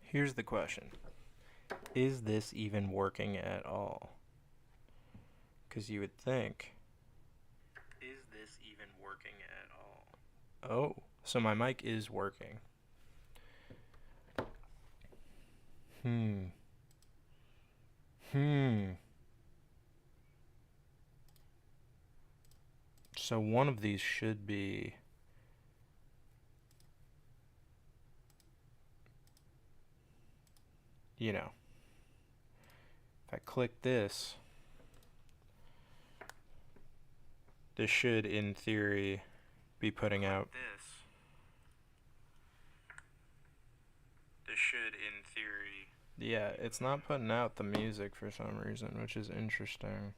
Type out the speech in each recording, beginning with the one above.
Here's the question. Is this even working at all? Because you would think. Is this even working at all? Oh, so my mic is working. Hmm. So one of these should be... You know, if I click this, this should, in theory, be putting out... This should, in theory... Yeah, it's not putting out the music for some reason, which is interesting.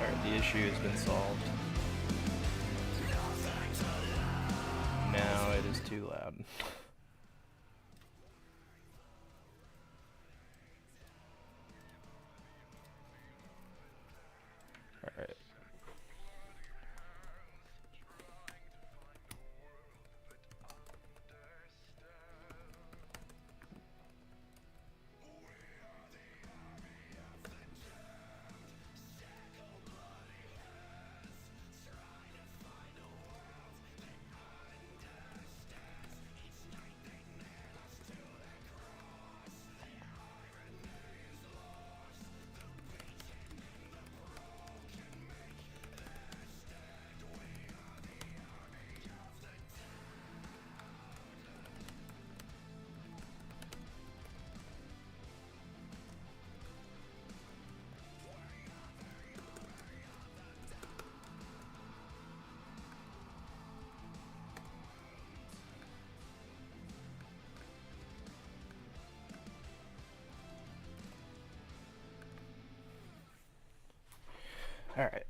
Alright, the issue has been solved. Now it is too loud. Alright. Alright,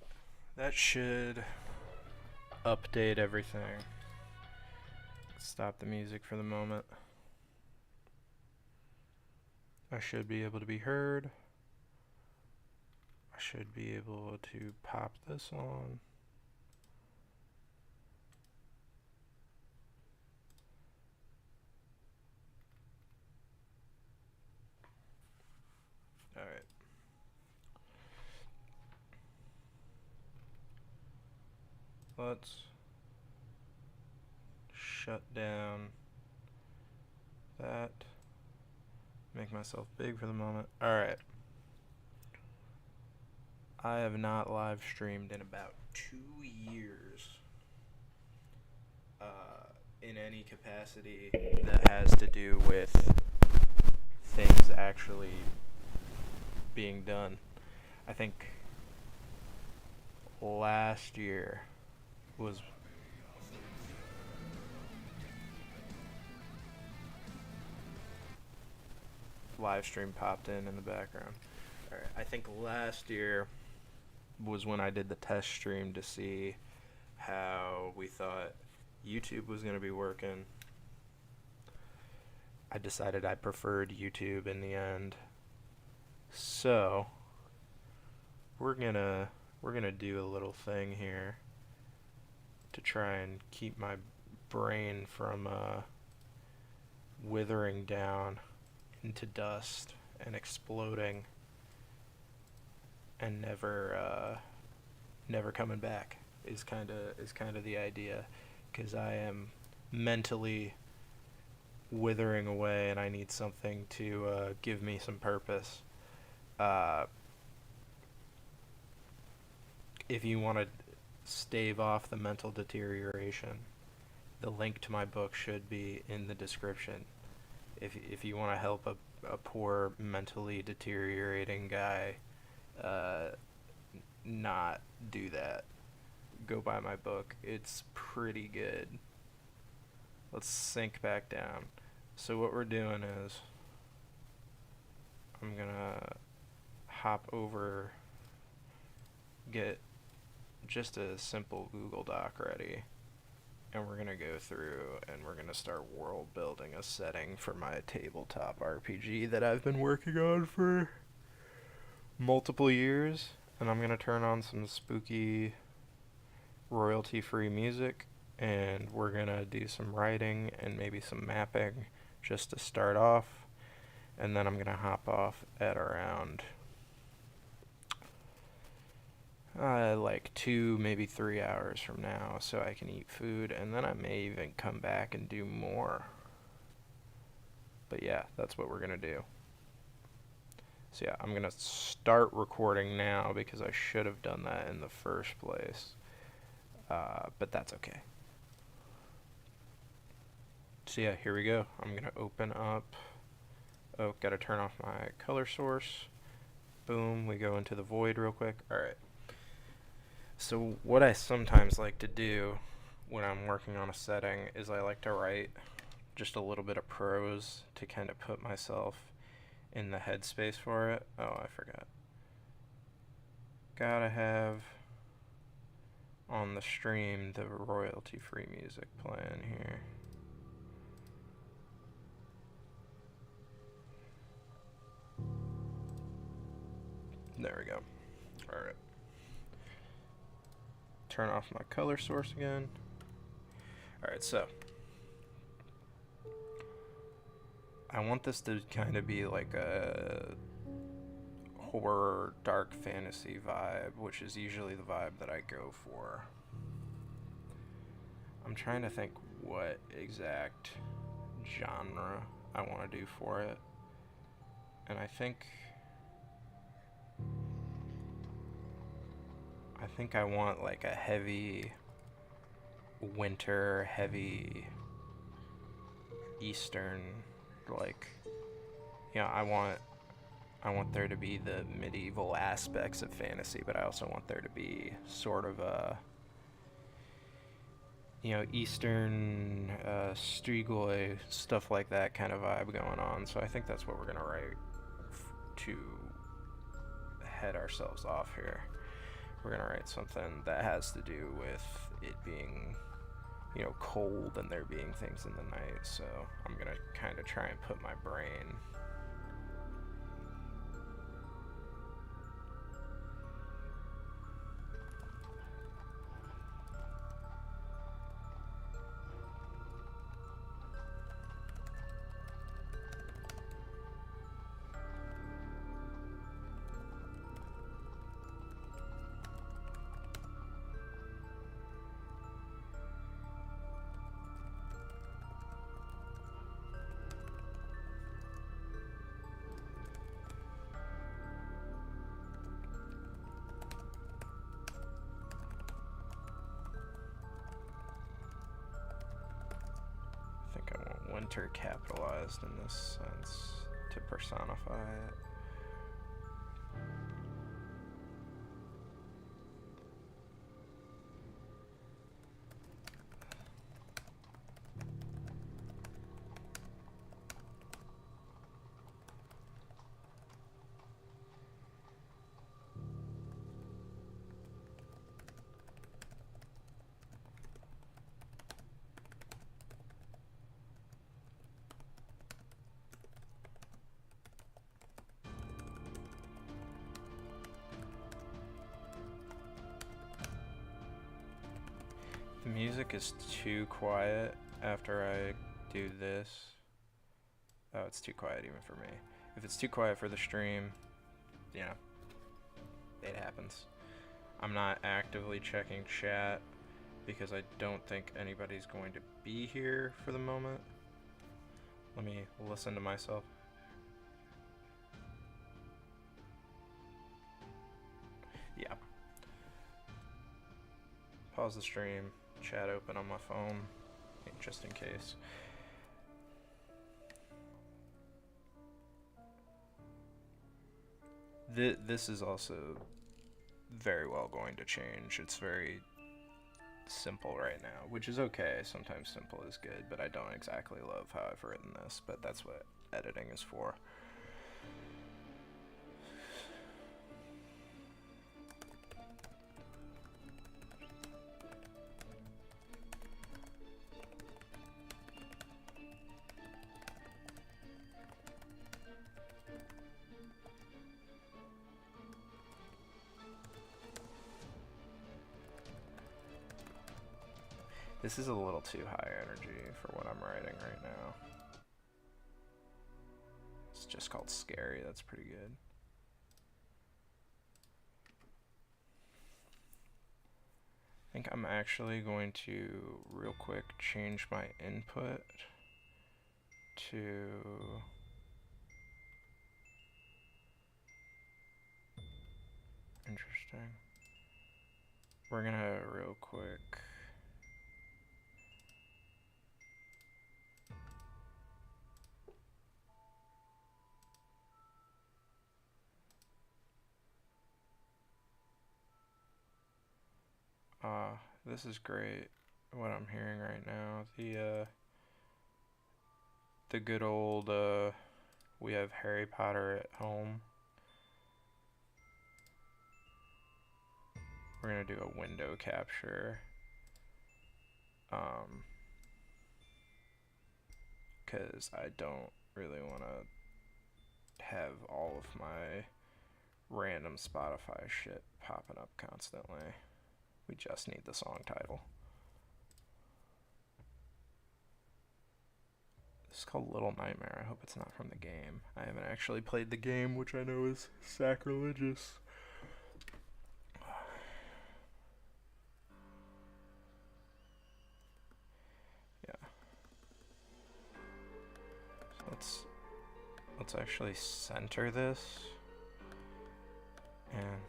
that should update everything. Stop the music for the moment. I should be able to be heard. I should be able to pop this on. Alright. Let's shut down that. Make myself big for the moment. Alright. I have not live streamed in about 2 years in any capacity that has to do with things actually being done. I think last year was live stream popped in the background. Alright, I think last year was when I did the test stream to see how we thought YouTube was going to be working. I decided I preferred YouTube in the end. So, we're gonna do a little thing here to try and keep my brain from withering down into dust and exploding and never coming back is kind of the idea, because I am mentally withering away and I need something to give me some purpose. If you want to stave off the mental deterioration, the link to my book should be in the description. If you want to help a poor mentally deteriorating guy not do that, go buy my book. It's pretty good. Let's sink back down. So what we're doing is I'm gonna hop over, get just a simple Google Doc ready, and we're gonna go through and we're gonna start world building a setting for my tabletop RPG that I've been working on for multiple years. And I'm gonna turn on some spooky royalty-free music, and we're gonna do some writing and maybe some mapping just to start off, and then I'm gonna hop off at around like 2, maybe 3 hours from now, so I can eat food, and then I may even come back and do more. But yeah, that's what we're gonna do. So yeah, I'm gonna start recording now because I should have done that in the first place, but that's okay. So yeah, here we go. I'm gonna open up. Oh, gotta turn off my color source. Boom, we go into the void real quick. Alright. So what I sometimes like to do when I'm working on a setting is I like to write just a little bit of prose to kind of put myself in the headspace for it. Oh, I forgot. Gotta have on the stream the royalty-free music playing here. There we go. Alright. Turn off my color source again. Alright, so I want this to kind of be like a horror, dark fantasy vibe, which is usually the vibe that I go for. I'm trying to think what exact genre I want to do for it. And I think I want like a heavy winter, heavy Eastern, like, you know, I want there to be the medieval aspects of fantasy, but I also want there to be sort of a, you know, Eastern, Strigoi, stuff like that kind of vibe going on. So I think that's what we're gonna write to head ourselves off here. we're gonna write something that has to do with it being, you know, cold and there being things in the night. So I'm gonna kind of try and put my brain. I think I want winter capitalized in this sense to personify it. The music is too quiet after I do this. Oh, it's too quiet even for me. If it's too quiet for the stream, you know, it happens. I'm not actively checking chat because I don't think anybody's going to be here for the moment. Let me listen to myself. Yeah. Pause the stream, chat open on my phone, just in case. This is also very well going to change. It's very simple right now, which is okay. Sometimes simple is good, but I don't exactly love how I've written this, but that's what editing is for. This is a little too high energy for what I'm writing right now. It's just called scary, that's pretty good. I think I'm actually going to, real quick, change my input to... Interesting. We're gonna, real quick... this is great, what I'm hearing right now. The good old, we have Harry Potter at home. We're gonna do a window capture. Because I don't really want to have all of my random Spotify shit popping up constantly. We just need the song title. This is called Little Nightmare. I hope it's not from the game. I haven't actually played the game, which I know is sacrilegious. Yeah. So let's actually center this. And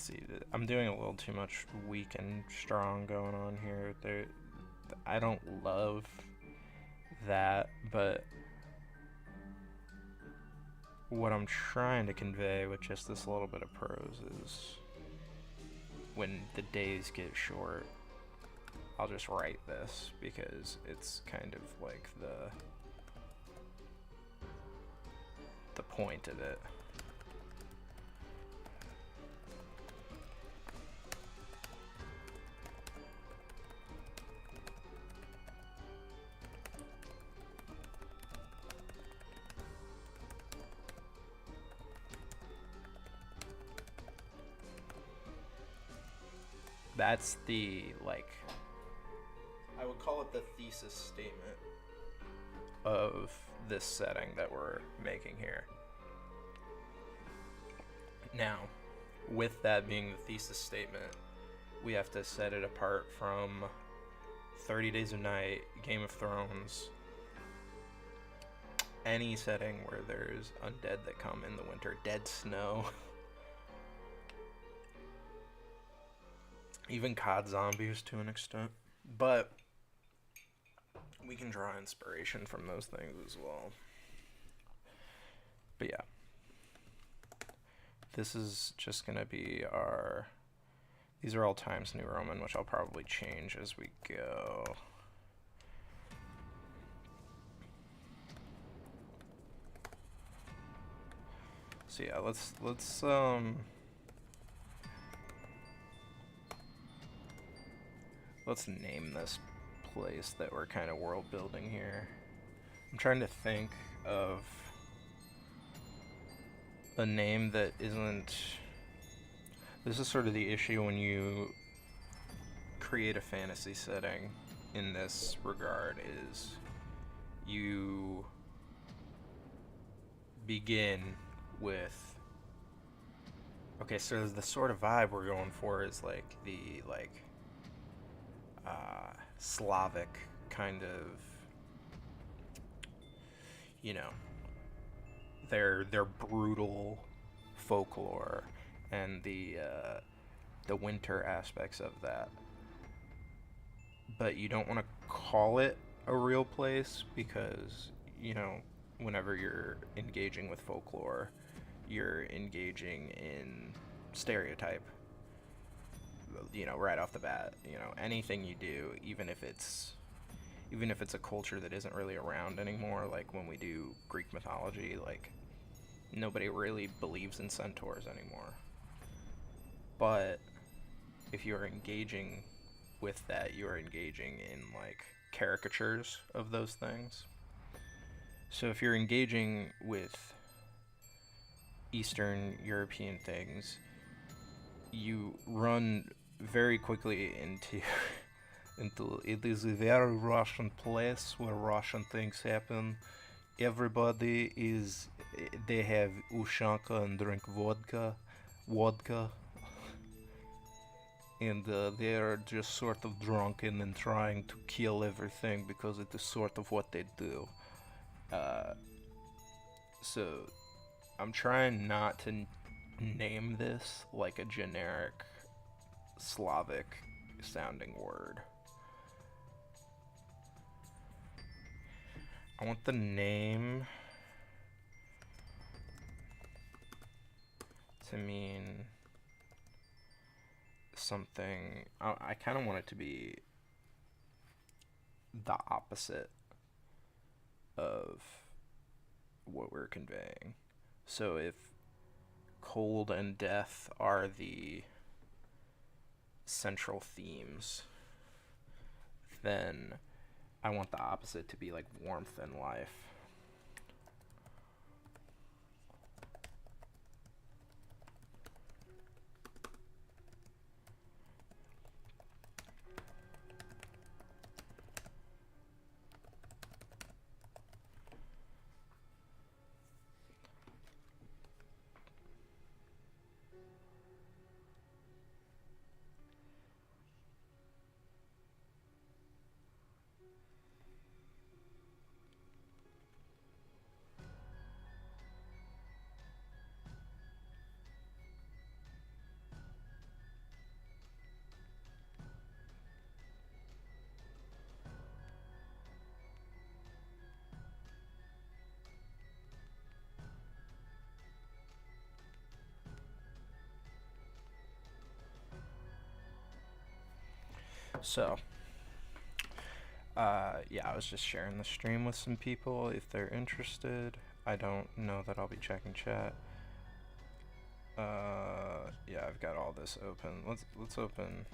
see, I'm doing a little too much weak and strong going on here. I don't love that, but what I'm trying to convey with just this little bit of prose is when the days get short, I'll just write this because it's kind of like the point of it. That's the, like, I would call it the thesis statement of this setting that we're making here. Now, with that being the thesis statement, we have to set it apart from 30 Days of Night, Game of Thrones, any setting where there's undead that come in the winter, dead snow. Even COD zombies to an extent. But we can draw inspiration from those things as well. But yeah. This is just going to be our... These are all Times New Roman, which I'll probably change as we go. So yeah, let's name this place that we're kind of world building here. I'm trying to think of a name that isn't... This is sort of the issue when you create a fantasy setting in this regard, is you begin with... Okay, so the sort of vibe we're going for is like the, like... Slavic kind of, you know, their brutal folklore and the winter aspects of that. But you don't want to call it a real place because, you know, whenever you're engaging with folklore, you're engaging in stereotype. You know, right off the bat, you know, anything you do, even if it's a culture that isn't really around anymore, like when we do Greek mythology, like nobody really believes in centaurs anymore. But if you're engaging with that, you're engaging in like caricatures of those things. So if you're engaging with Eastern European things, you run very quickly into it is a very Russian place where Russian things happen. Everybody they have ushanka and drink vodka, and they're just sort of drunken and trying to kill everything because it is sort of what they do. So I'm trying not to name this like a generic Slavic sounding word. I want the name to mean something. I kind of want it to be the opposite of what we're conveying. So if cold and death are the central themes, then I want the opposite to be like warmth and life. So, yeah, I was just sharing the stream with some people if they're interested. I don't know that I'll be checking chat. Yeah, I've got all this open. Let's open.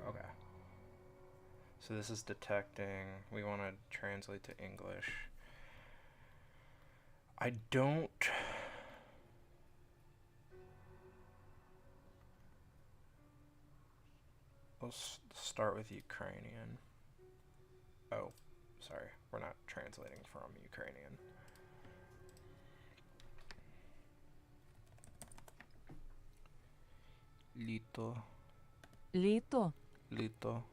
Okay. So this is detecting. We want to translate to English. I don't. Let's start with Ukrainian. Oh, sorry. We're not translating from Ukrainian. Lito. Lito. Lito.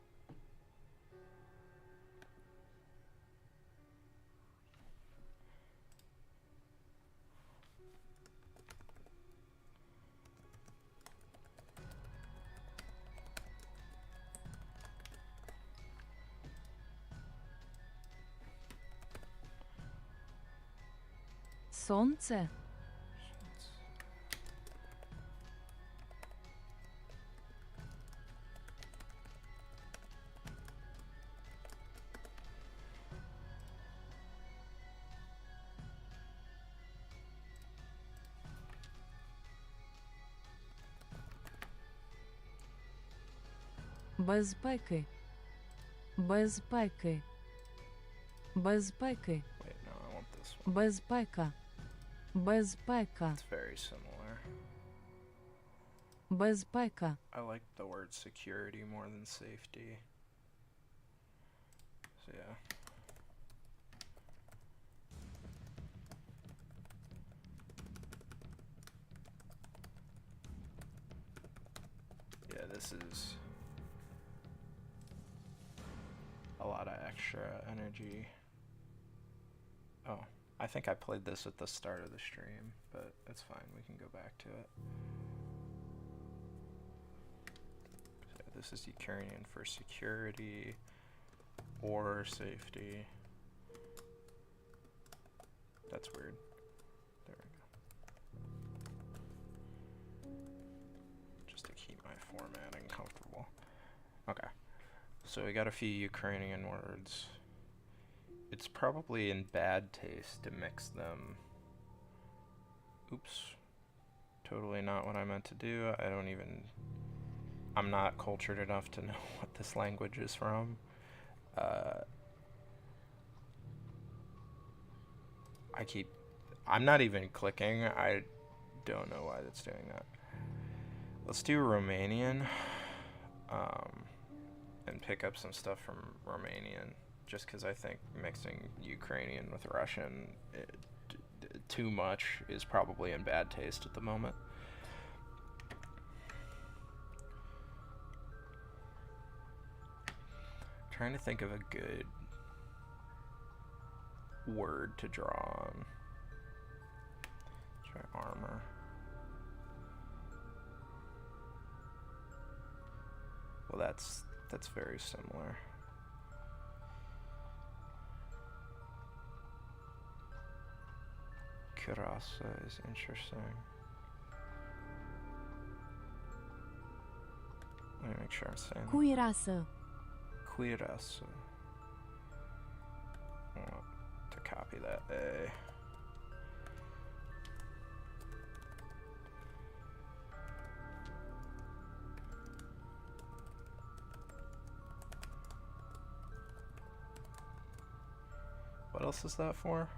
Сонце. Безпеки. Безпеки. Безпеки. Wait, no, I want this one. Безпека. Безпека. It's very similar. Безпека. I like the word security more than safety. So yeah. Yeah, this is a lot of extra energy. Oh, I think I played this at the start of the stream, but it's fine. We can go back to it. So this is Ukrainian for security or safety. That's weird. There we go. Just to keep my formatting comfortable. Okay. So we got a few Ukrainian words. It's probably in bad taste to mix them. Oops. Totally not what I meant to do. I'm not cultured enough to know what this language is from. I'm not even clicking. I don't know why that's doing that. Let's do Romanian. And pick up some stuff from Romanian. Just because I think mixing Ukrainian with Russian too much is probably in bad taste at the moment. Trying to think of a good word to draw on. Try armor. Well, that's very similar. Kirasa is interesting. Let me make sure I'm saying that. Cuirasă. Cuirasa. I want to copy that A. What else is that for?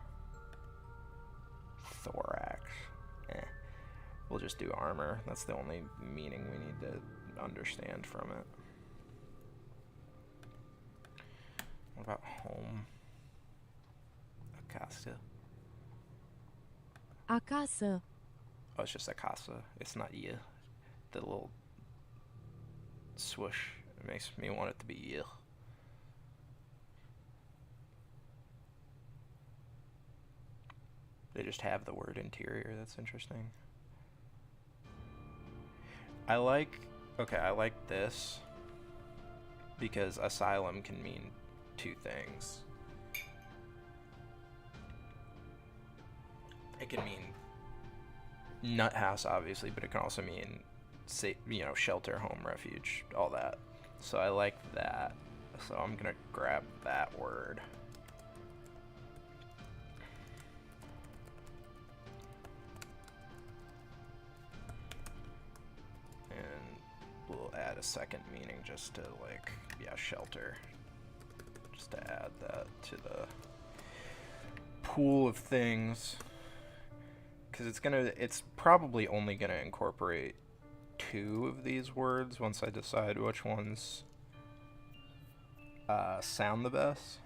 Thorax. We'll just do armor. That's the only meaning we need to understand from it. What about home? Acasă. Acasă. Oh, it's just acasă. It's not you. The little swoosh. It makes me want it to be you. They just have the word interior. That's interesting. I like this because asylum can mean two things. It can mean nut house, obviously, but it can also mean, shelter, home, refuge, all that. So I like that. So I'm gonna grab that word. And we'll add a second meaning just to, like, shelter. Just to add that to the pool of things. Because it's probably only gonna incorporate 2 of these words once I decide which ones sound the best.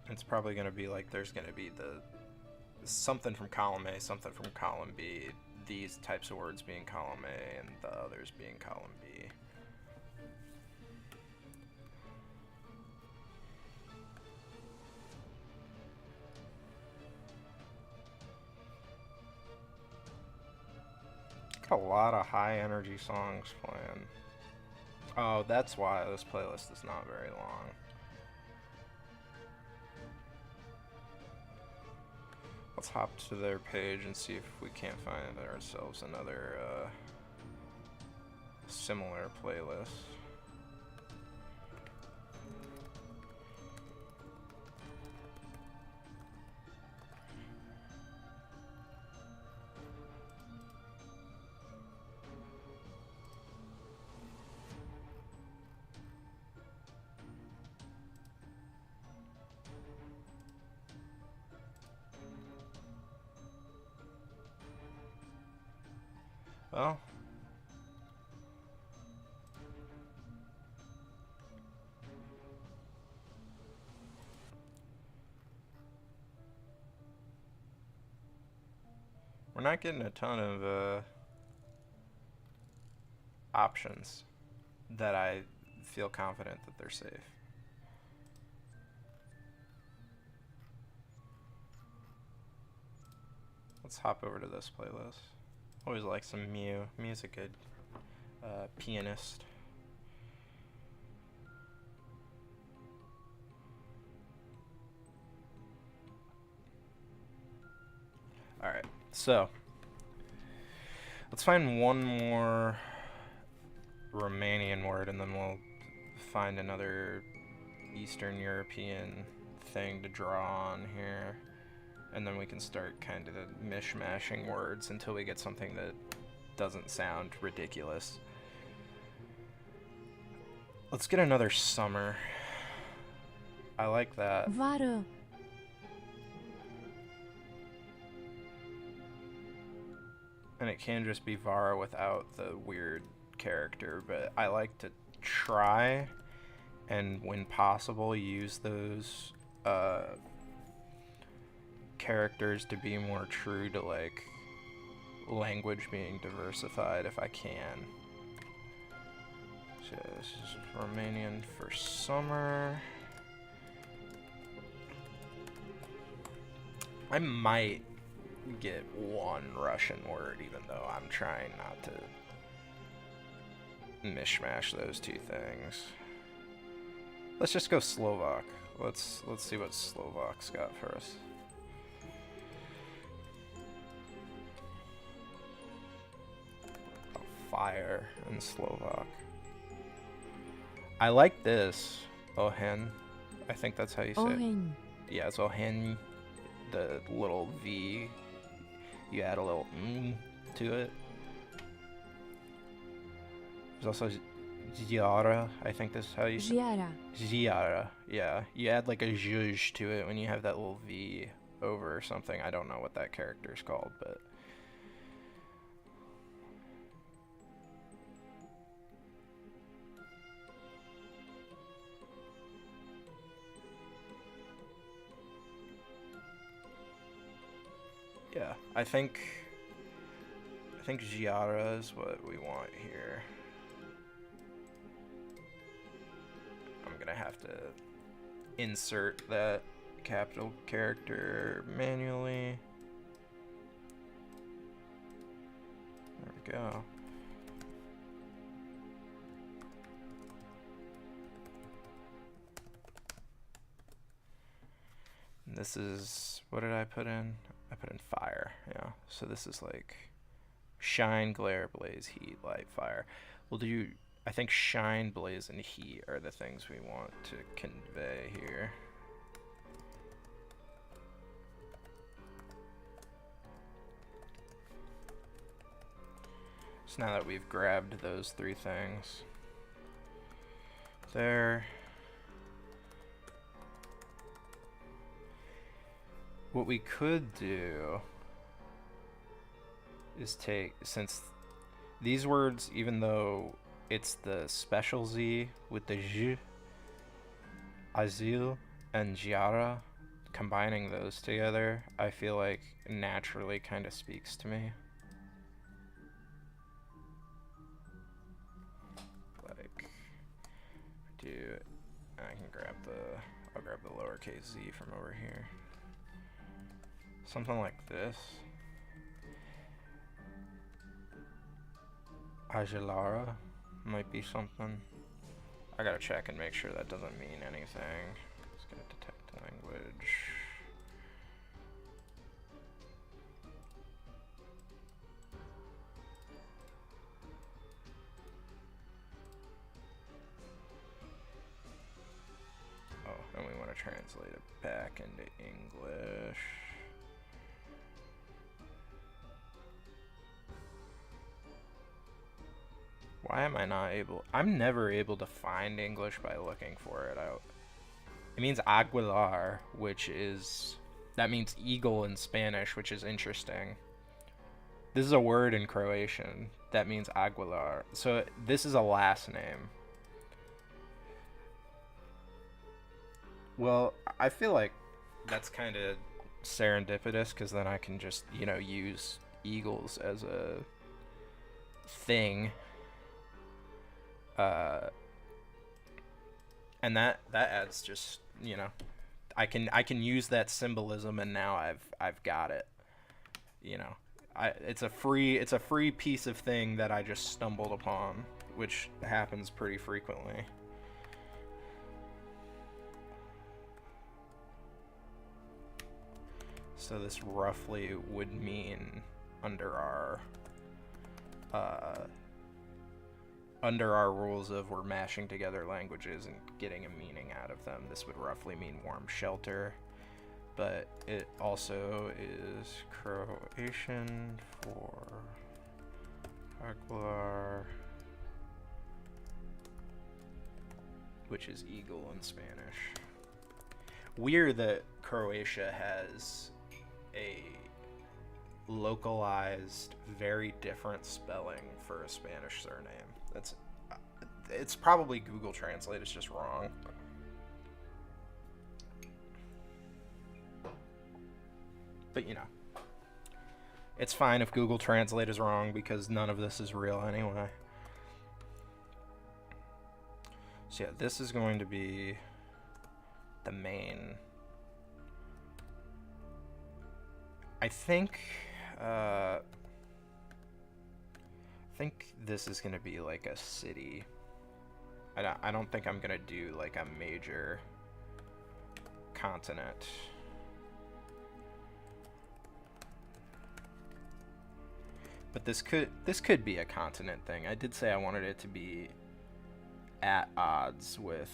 It's probably going to be like there's going to be the something from column A, something from column B, these types of words being column A and the others being column B. Got a lot of high energy songs playing. Oh, that's why this playlist is not very long. Let's hop to their page and see if we can't find ourselves another similar playlist. Well, we're not getting a ton of options that I feel confident that they're safe. Let's hop over to this playlist. Always like some Mew's a good pianist. Alright, so let's find one more Romanian word and then we'll find another Eastern European thing to draw on here. And then we can start kind of mishmashing words until we get something that doesn't sound ridiculous. Let's get another summer. I like that. Vară. And it can just be Vara without the weird character, but I like to try and, when possible, use those characters to be more true to, like, language being diversified if I can. So this is Romanian for summer. I might get one Russian word, even though I'm trying not to mishmash those two things. Let's just go Slovak. Let's see what Slovak's got for us. Fire in Slovak. I like this. Ohen. I think that's how you say it. Oheň. Yeah, it's Ohen. The little V. You add a little to it. There's also Ziara. I think that's how you say it. Žiara. Ziara. Yeah. You add like a zhuzh to it when you have that little V over something. I don't know what that character is called, but... yeah, I think Giara is what we want here. I'm gonna have to insert that capital character manually. There we go. This is, what did I put in? I put in fire, yeah. So this is like shine, glare, blaze, heat, light, fire. We'll do, I think shine, blaze, and heat are the things we want to convey here. So now that we've grabbed those three things, there. What we could do is take, since these words, even though it's the special Z with the J, Azil and Giara, combining those together, I feel like naturally kind of speaks to me. Like, I can I'll grab the lowercase z from over here. Something like this. Agelara might be something. I gotta check and make sure that doesn't mean anything. Just gonna detect language. Oh, and we want to translate it back into English. Why am I not able? I'm never able to find English by looking for it out. It means aguilar, that means eagle in Spanish, which is interesting. This is a word in Croatian that means aguilar. So this is a last name. Well, I feel like that's kind of serendipitous because then I can just, use eagles as a thing. And that adds just, I can use that symbolism, and now I've got it. It's a free piece of thing that I just stumbled upon, which happens pretty frequently. So this roughly would mean under our rules of we're mashing together languages and getting a meaning out of them, this would roughly mean warm shelter. But it also is Croatian for Aguilar, which is eagle in Spanish. Weird that Croatia has a localized, very different spelling for a Spanish surname. It's probably Google Translate is just wrong. But it's fine if Google Translate is wrong because none of this is real anyway. So yeah, this is going to be the main. I think this is gonna be like a city. I don't think I'm gonna do like a major continent. But this could be a continent thing. I did say I wanted it to be at odds with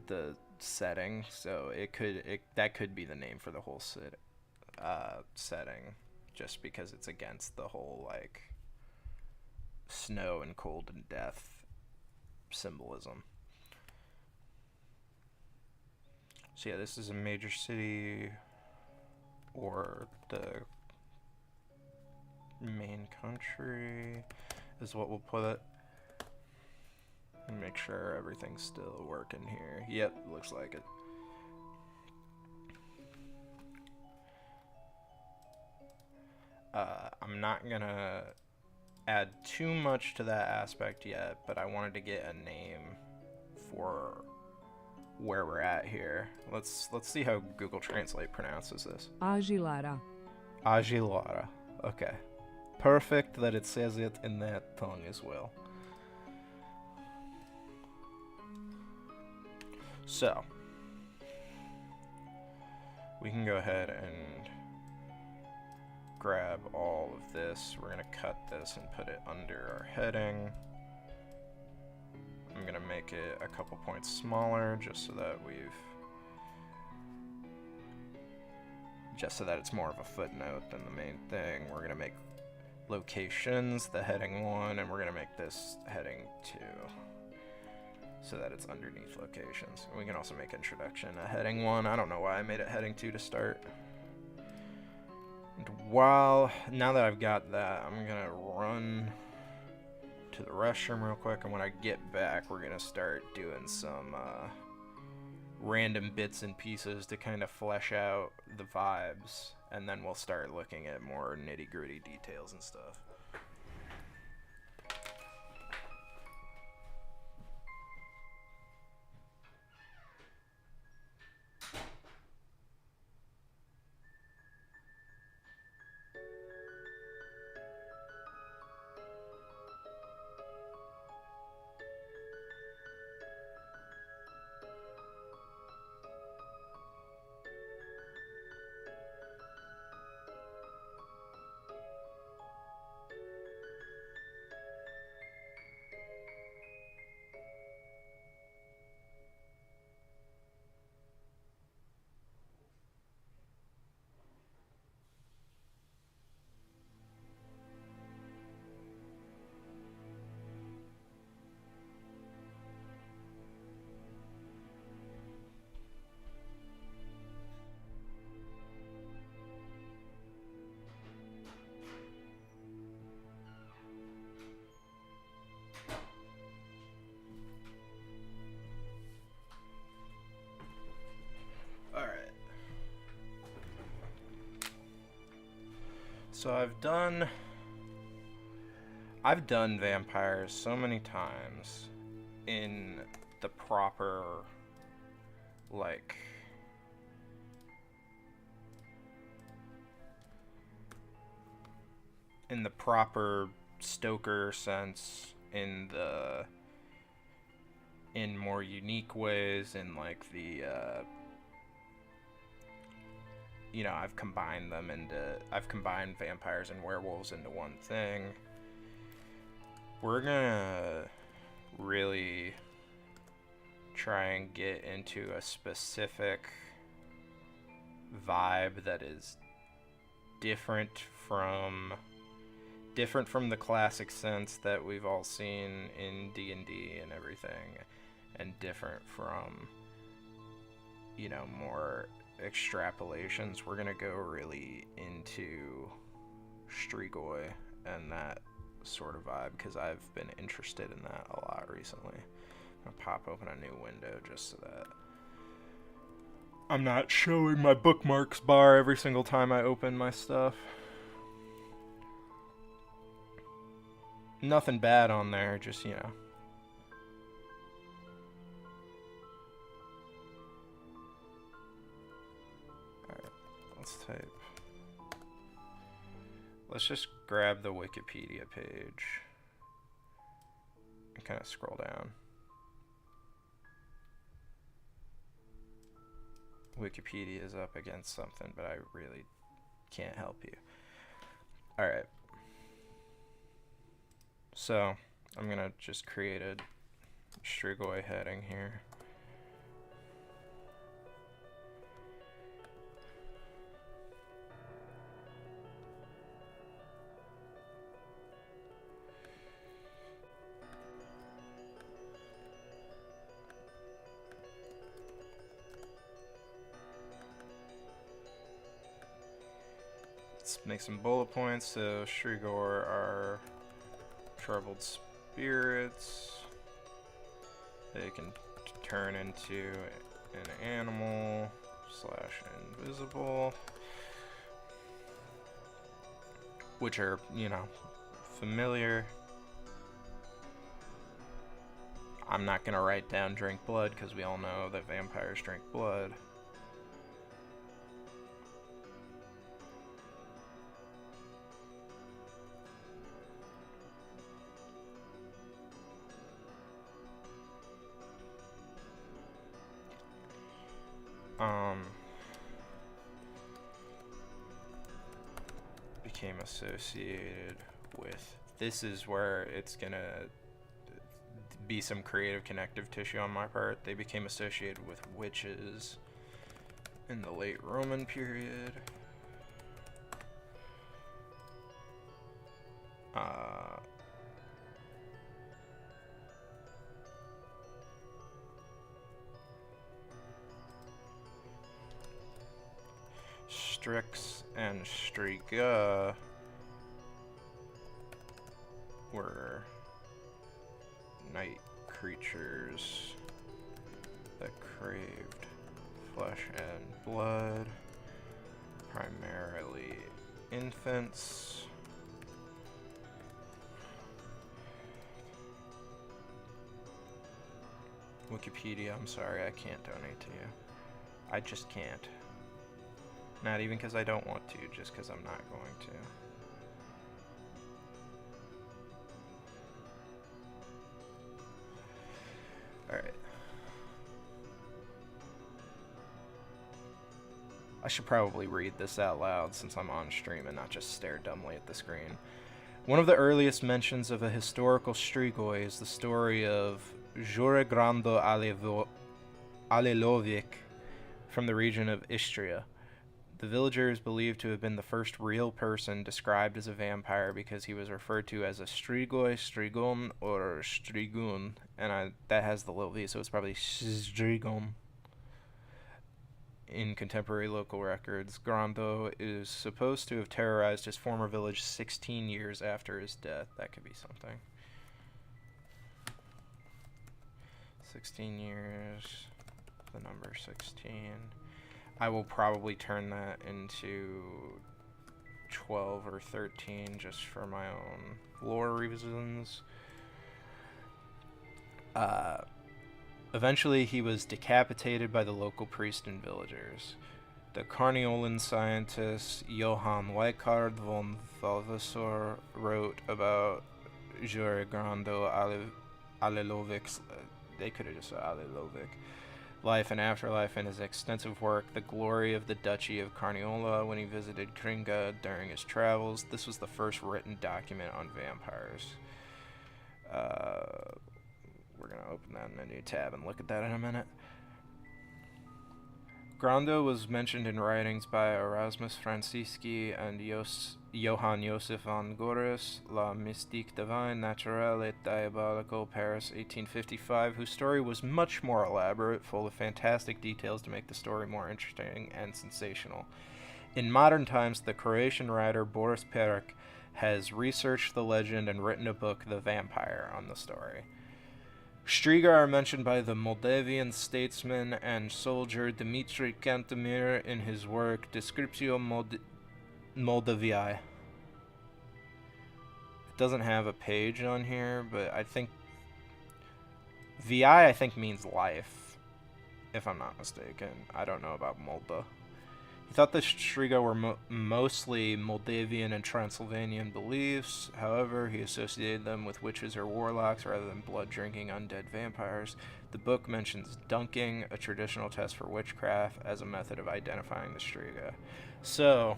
the setting, so that could be the name for the whole setting, just because it's against the whole like snow and cold and death symbolism. So yeah, this is a major city, or the main country is what we'll put it. Make sure everything's still working here. Yep, looks like it. I'm not gonna add too much to that aspect yet, but I wanted to get a name for where we're at here. Let's see how Google Translate pronounces this. Agilara. Agilara. Okay. Perfect that it says it in that tongue as well. So, we can go ahead and grab all of this. We're going to cut this and put it under our heading. I'm going to make it a couple points smaller just so that it's more of a footnote than the main thing. We're going to make locations the heading 1, and we're going to make this heading 2 so that it's underneath locations. And we can also make introduction a heading 1. I don't know why I made it heading 2 to start. And now that I've got that, I'm going to run to the restroom real quick, and when I get back, we're going to start doing some random bits and pieces to kind of flesh out the vibes, and then we'll start looking at more nitty-gritty details and stuff. So I've done vampires so many times in the proper, like, in the proper Stoker sense, in more unique ways, in like the I've combined vampires and werewolves into one thing. We're gonna really try and get into a specific vibe that is different from the classic sense that we've all seen in D&D and everything, and different from, more extrapolations. We're gonna go really into Strigoi and that sort of vibe, because I've been interested in that a lot recently. I'm gonna pop open a new window just so that I'm not showing my bookmarks bar every single time I open my stuff. Nothing bad on there, just, Alright, let's just grab the Wikipedia page and kind of scroll down. Wikipedia is up against something, but I really can't help you. Alright. So, I'm gonna just create a Strigoi heading here. Let's make some bullet points. So, Strigoi are troubled spirits. They can turn into an animal / invisible, which are, familiar. I'm not gonna write down drink blood because we all know that vampires drink blood. became associated with. This is where it's gonna be some creative connective tissue on my part. They became associated with witches in the late Roman period. Strix and Striga were night creatures that craved flesh and blood, primarily infants. Wikipedia, I'm sorry, I can't donate to you. I just can't. Not even because I don't want to, just because I'm not going to. Alright. I should probably read this out loud since I'm on stream and not just stare dumbly at the screen. One of the earliest mentions of a historical strigoi is the story of Joregrando Alelovic from the region of Istria. The villager is believed to have been the first real person described as a vampire because he was referred to as a strigoi, strigon, or strigun, and that has the little v, so it's probably strigon. In contemporary local records, Grando is supposed to have terrorized his former village 16 years after his death. That could be something. 16 years, the number 16. I will probably turn that into 12 or 13 just for my own lore reasons. Eventually, he was decapitated by the local priest and villagers. The Carniolan scientist Johann Weikard von Valvassor wrote about Joregrando Alelovic's, they could have just said Alelovic, life and afterlife in his extensive work, The Glory of the Duchy of Carniola, when he visited Kringa during his travels. This was the first written document on vampires. We're going to open that in a new tab and look at that in a minute. Grando was mentioned in writings by Erasmus Francisci and Johann Joseph von Gores, La Mystique Divine, Naturelle et Diabolical, Paris, 1855, whose story was much more elaborate, full of fantastic details to make the story more interesting and sensational. In modern times, the Croatian writer Boris Perek has researched the legend and written a book, The Vampire, on the story. Striga are mentioned by the Moldavian statesman and soldier Dmitry Cantemir in his work Descriptio Moldaviae. It doesn't have a page on here, but I think VI means life, if I'm not mistaken. I don't know about Molda. He thought the Striga were mostly Moldavian and Transylvanian beliefs. However, he associated them with witches or warlocks rather than blood-drinking undead vampires. The book mentions dunking, a traditional test for witchcraft, as a method of identifying the Striga. So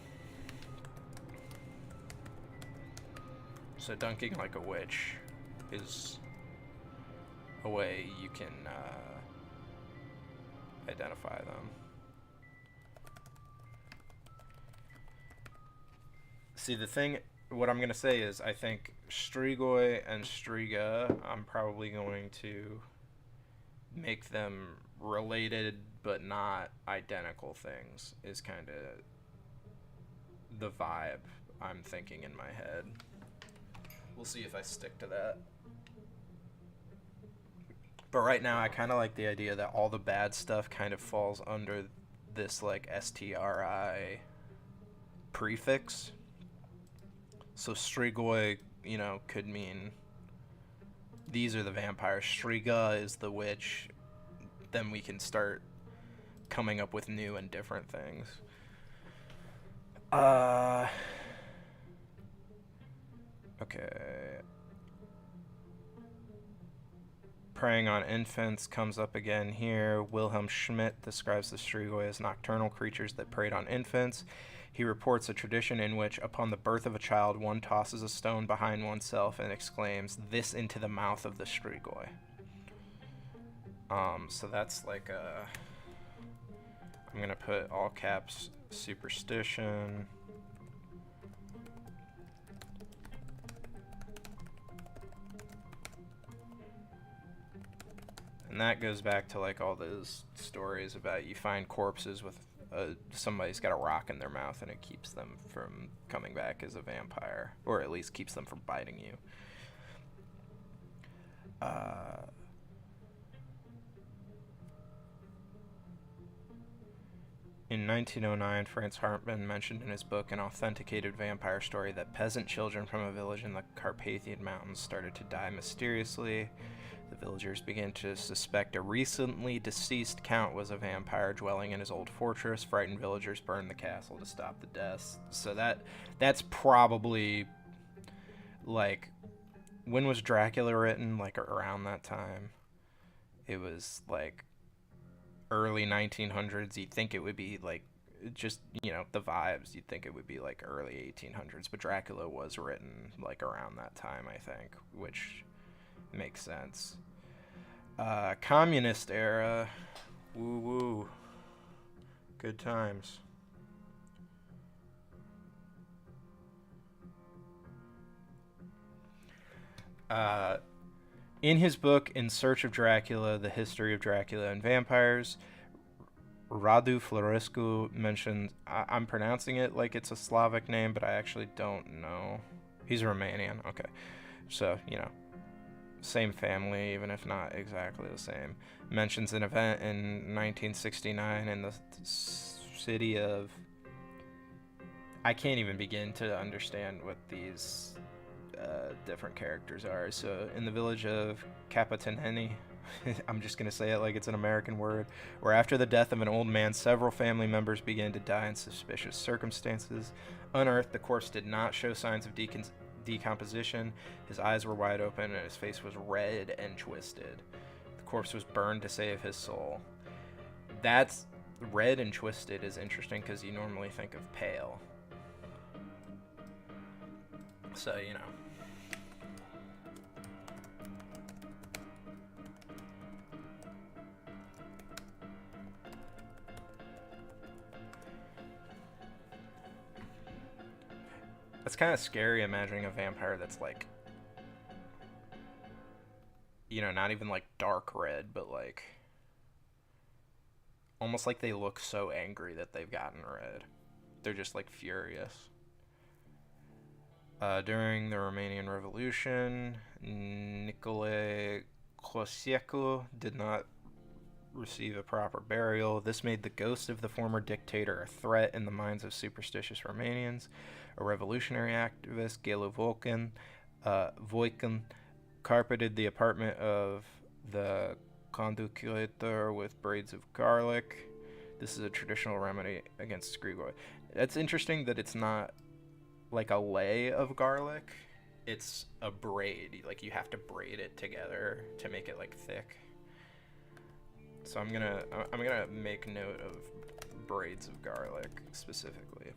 dunking like a witch is a way you can identify them. See, the thing, what I'm going to say is, I think Strigoi and Striga, I'm probably going to make them related but not identical things, is kind of the vibe I'm thinking in my head. We'll see if I stick to that. But right now, I kind of like the idea that all the bad stuff kind of falls under this, like, STRI prefix. So Strigoi, you know, could mean these are the vampires. Striga is the witch. Then we can start coming up with new and different things. Okay. Preying on infants comes up again here. Wilhelm Schmidt describes the strigoi as nocturnal creatures that preyed on infants. He reports a tradition in which, upon the birth of a child, one tosses a stone behind oneself and exclaims, "This into the mouth of the strigoi." So that's like a... I'm gonna put all caps superstition. And that goes back to like all those stories about you find corpses with somebody's got a rock in their mouth and it keeps them from coming back as a vampire, or at least keeps them from biting you. In 1909, Franz Hartmann mentioned in his book An Authenticated Vampire Story that peasant children from a village in the Carpathian Mountains started to die mysteriously. The villagers began to suspect a recently deceased count was a vampire dwelling in his old fortress. Frightened villagers burned the castle to stop the deaths. So that's probably, like, when was Dracula written? Like, around that time. It was, like, early 1900s. You'd think it would be, like, just, you know, the vibes. You'd think it would be, like, early 1800s. But Dracula was written, like, around that time, I think, which... makes sense. Communist era. Woo woo. Good times. In his book In Search of Dracula, The History of Dracula and Vampires, Radu Florescu mentions, I'm pronouncing it like it's a Slavic name, but I actually don't know. He's Romanian. Okay. So, you know, same family, even if not exactly the same. Mentions an event in 1969 in the city of... I can't even begin to understand what these different characters are. So, in the village of Capataneni, I'm just going to say it like it's an American word, where after the death of an old man, several family members began to die in suspicious circumstances. Unearthed, the corpse did not show signs of decomposition. His eyes were wide open and his face was red and twisted. The corpse was burned to save his soul. That's red and twisted is interesting because you normally think of pale. So, you know. It's kind of scary imagining a vampire that's like, you know, not even like dark red, but like almost like they look so angry that they've gotten red. They're just like furious. During the Romanian Revolution, Nicolae Ceausescu did not receive a proper burial. This made the ghost of the former dictator a threat in the minds of superstitious Romanians. A revolutionary activist, Gelu Voican, carpeted the apartment of the conductor with braids of garlic. This is a traditional remedy against strigoi. That's interesting that it's not like a lay of garlic. It's a braid. Like, you have to braid it together to make it like thick. So I'm gonna make note of braids of garlic specifically.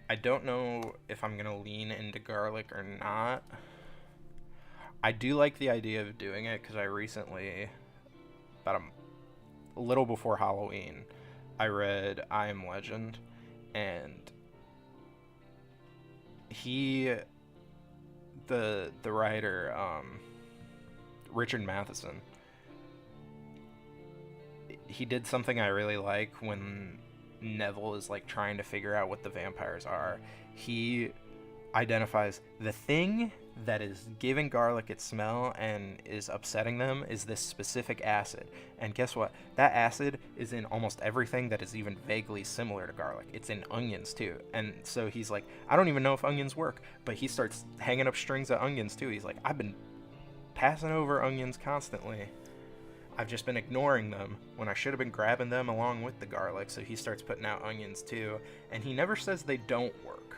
I don't know if I'm gonna lean into garlic or not. I do like the idea of doing it because I recently, about a little before Halloween, I read I Am Legend, and the writer, Richard Matheson, he did something I really like when Neville is like trying to figure out what the vampires are. He identifies the thing that is giving garlic its smell and is upsetting them is this specific acid. And guess what? That acid is in almost everything that is even vaguely similar to garlic. It's in onions too. And so he's like, I don't even know if onions work, but he starts hanging up strings of onions too. He's like, I've been passing over onions constantly. I've just been ignoring them when I should have been grabbing them along with the garlic. So he starts putting out onions too. And he never says they don't work.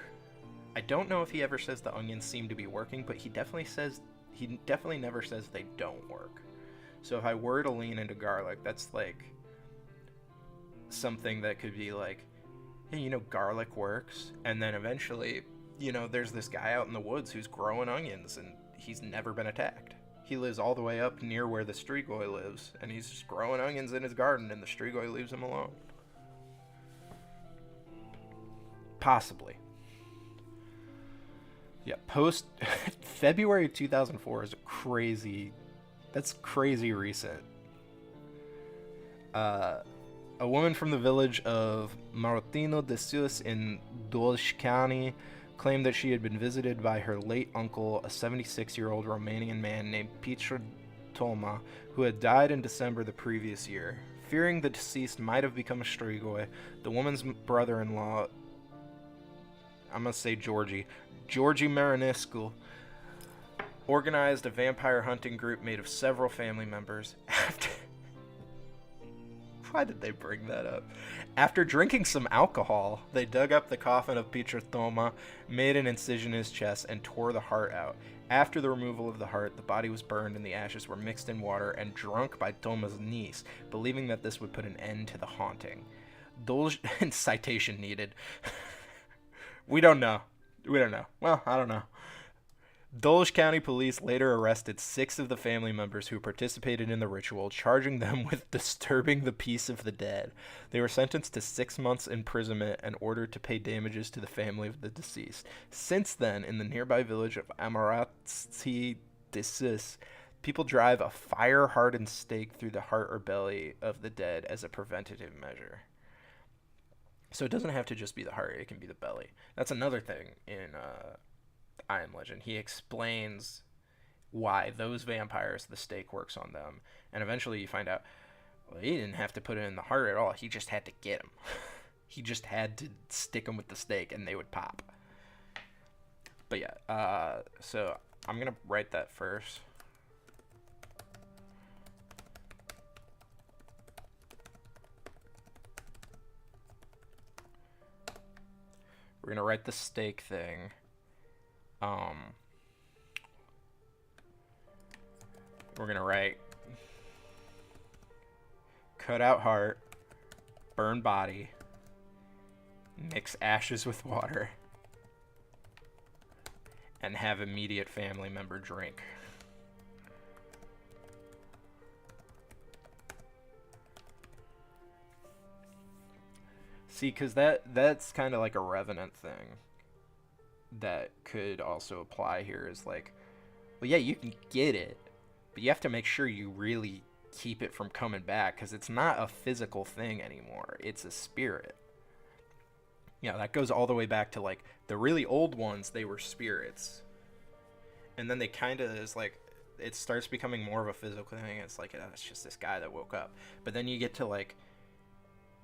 I don't know if he ever says the onions seem to be working, but he definitely says he definitely never says they don't work. So if I were to lean into garlic, that's like something that could be like, hey, you know, garlic works. And then eventually, you know, there's this guy out in the woods who's growing onions and he's never been attacked. He lives all the way up near where the Strigoi lives, and he's just growing onions in his garden, and the Strigoi leaves him alone. Possibly. Yeah, post February 2004 is crazy. That's crazy recent. A woman from the village of Martino de Sus in Dolj County claimed that she had been visited by her late uncle, a 76-year-old Romanian man named Petru Toma, who had died in December the previous year. Fearing the deceased might have become a Strigoi, the woman's brother-in-law, I'm going to say Georgie Marinescu, organized a vampire hunting group made of several family members. Why did they bring that up? After drinking some alcohol, they dug up the coffin of Petru Toma, made an incision in his chest, and tore the heart out. After the removal of the heart, the body was burned and the ashes were mixed in water and drunk by Toma's niece, believing that this would put an end to the haunting. Citation needed. We don't know. Well, I don't know. Dolj County Police later arrested 6 of the family members who participated in the ritual, charging them with disturbing the peace of the dead. They were sentenced to 6 months imprisonment and ordered to pay damages to the family of the deceased. Since then, in the nearby village of Amarati de Sus, people drive a fire-hardened stake through the heart or belly of the dead as a preventative measure. So it doesn't have to just be the heart, it can be the belly. That's another thing in I Am Legend. He explains why those vampires, the stake works on them. And eventually you find out, well, he didn't have to put it in the heart at all. He just had to get them. He just had to stick them with the stake and they would pop. But yeah, so I'm going to write that first. We're going to write the stake thing. We're gonna write cut out heart, burn body, mix ashes with water, and have immediate family member drink. See, because that's kind of like a revenant thing that could also apply here is like, well, yeah, you can get it, but you have to make sure you really keep it from coming back because it's not a physical thing anymore. It's a spirit. Yeah, that goes all the way back to like the really old ones, they were spirits. And then they kind of is like, it starts becoming more of a physical thing. It's like, it's just this guy that woke up. But then you get to like,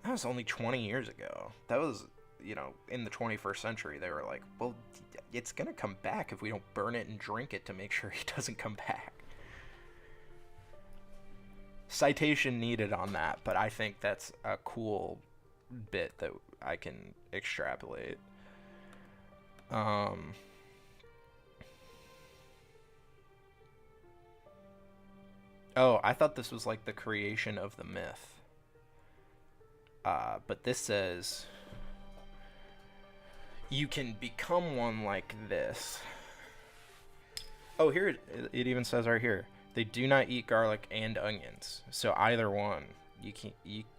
that was only 20 years ago. That was, you know, in the 21st century, they were like, well, it's going to come back if we don't burn it and drink it to make sure he doesn't come back. Citation needed on that, but I think that's a cool bit that I can extrapolate. Oh, I thought this was like the creation of the myth. But this says you can become one like this. Oh, here it even says right here. They do not eat garlic and onions. So either one, you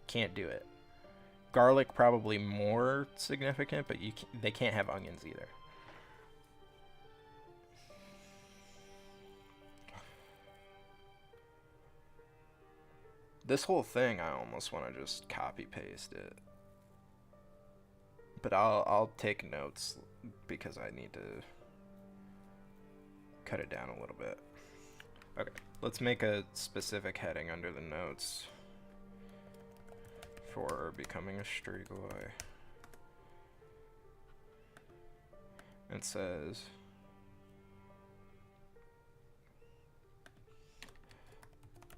can't do it. Garlic probably more significant, but they can't have onions either. This whole thing, I almost want to just copy paste it. But I'll take notes because I need to cut it down a little bit. Okay, let's make a specific heading under the notes for becoming a Strigoi. It says,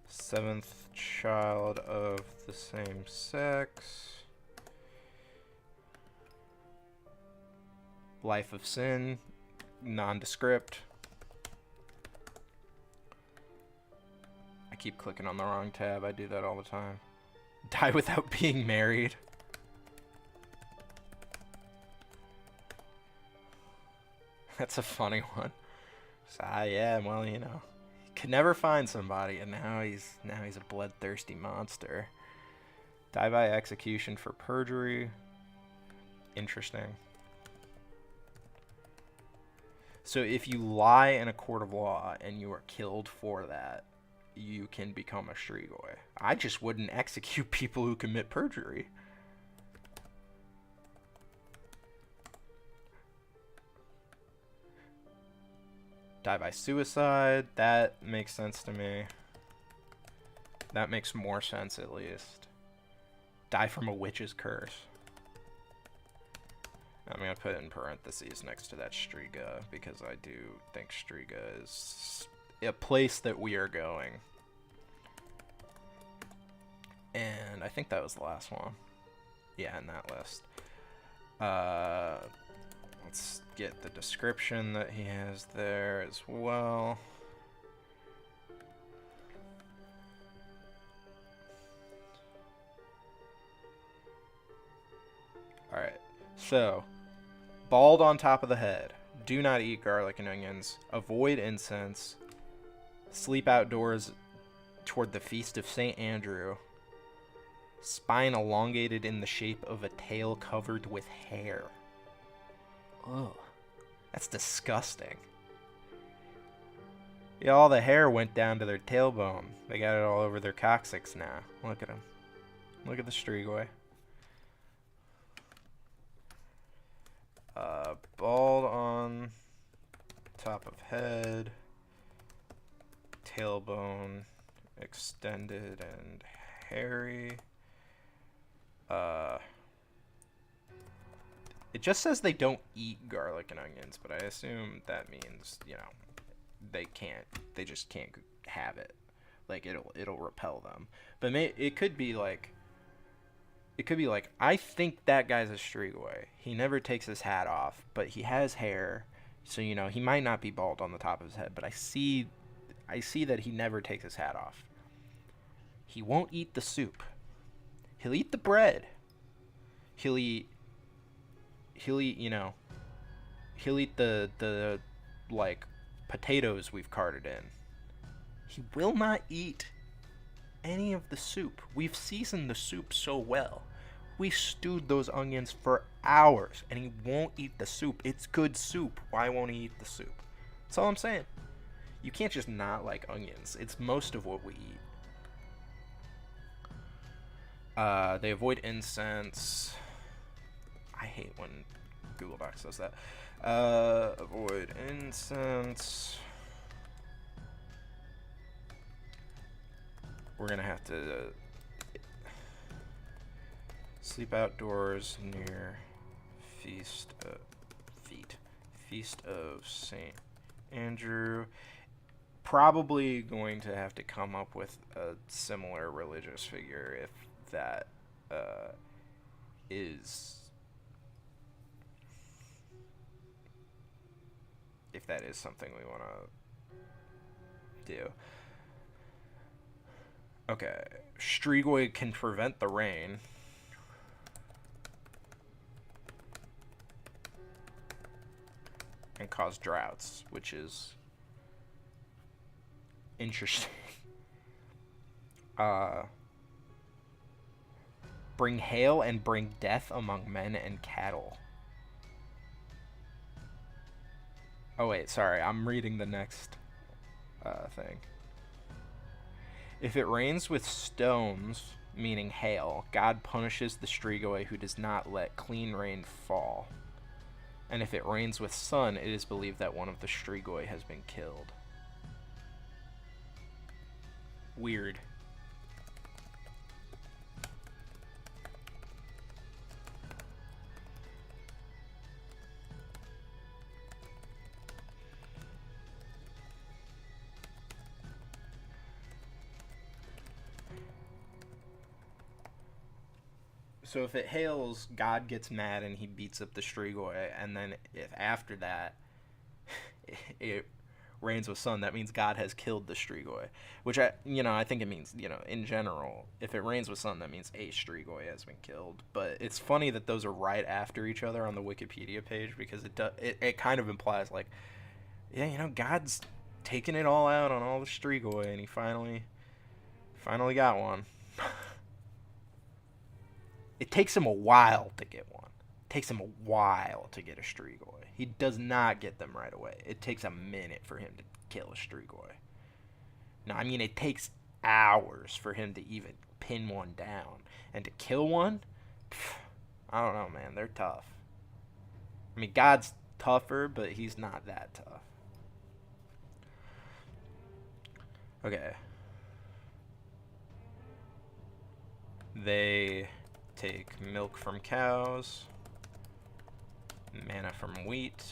seventh child of the same sex, life of sin, nondescript. keep clicking on the wrong tab. I do that all the time. Die without being married. That's a funny one. So, yeah, well, you know, could never find somebody, and now he's a bloodthirsty monster. Die by execution for perjury. Interesting. So if you lie in a court of law and you are killed for that, you can become a Strigoi. I just wouldn't execute people who commit perjury. Die by suicide. That makes sense to me. That makes more sense, at least. Die from a witch's curse. I'm going to put it in parentheses next to that Striga, because I do think Striga is a place that we are going. And I think that was the last one. Yeah, in that list. Let's get the description that he has there as well. Alright, so, bald on top of the head. Do not eat garlic and onions. Avoid incense. Sleep outdoors toward the feast of St. Andrew. Spine elongated in the shape of a tail covered with hair. Ugh. That's disgusting. Yeah, all the hair went down to their tailbone. They got it all over their coccyx now. Look at them. Look at the Strigoi. Bald on top of head. Tailbone extended and hairy. It just says they don't eat garlic and onions, but I assume that means, you know, they just can't have it. Like, it'll repel them. But it could be like, I think that guy's a Strigoi. He never takes his hat off, but he has hair, so, you know, he might not be bald on the top of his head, but I see that he never takes his hat off. He won't eat the soup. He'll eat the bread. He'll eat, you know, he'll eat the like, potatoes we've carted in. He will not eat any of the soup. We've seasoned the soup so well. We stewed those onions for hours, and he won't eat the soup. It's good soup. Why won't he eat the soup? That's all I'm saying. You can't just not like onions. It's most of what we eat. They avoid incense. I hate when Google Docs does that. Avoid incense. We're gonna have to sleep outdoors near Feast of St. Andrew. Probably going to have to come up with a similar religious figure if that is something we want to do. Okay, Strigoi can prevent the rain. And cause droughts, which is interesting. Bring hail and bring death among men and cattle. Oh wait, sorry, I'm reading the next thing. If it rains with stones, meaning hail, God punishes the Strigoi who does not let clean rain fall. And if it rains with sun, it is believed that one of the Strigoi has been killed. Weird. So if it hails, God gets mad and he beats up the Strigoi, and then if after that it reigns with sun, that means God has killed the Strigoi. Which I think it means, in general, if it reigns with sun, that means a Strigoi has been killed. But it's funny that those are right after each other on the Wikipedia page, because it kind of implies like, yeah, God's taking it all out on all the Strigoi, and he finally got one. It takes him a while to get one. It takes him a while to get a Strigoi. He does not get them right away. It takes a minute for him to kill a Strigoi. No, I mean, it takes hours for him to even pin one down. And to kill one, I don't know, man. They're tough. I mean, God's tougher, but he's not that tough. Okay. They take milk from cows, mana from wheat.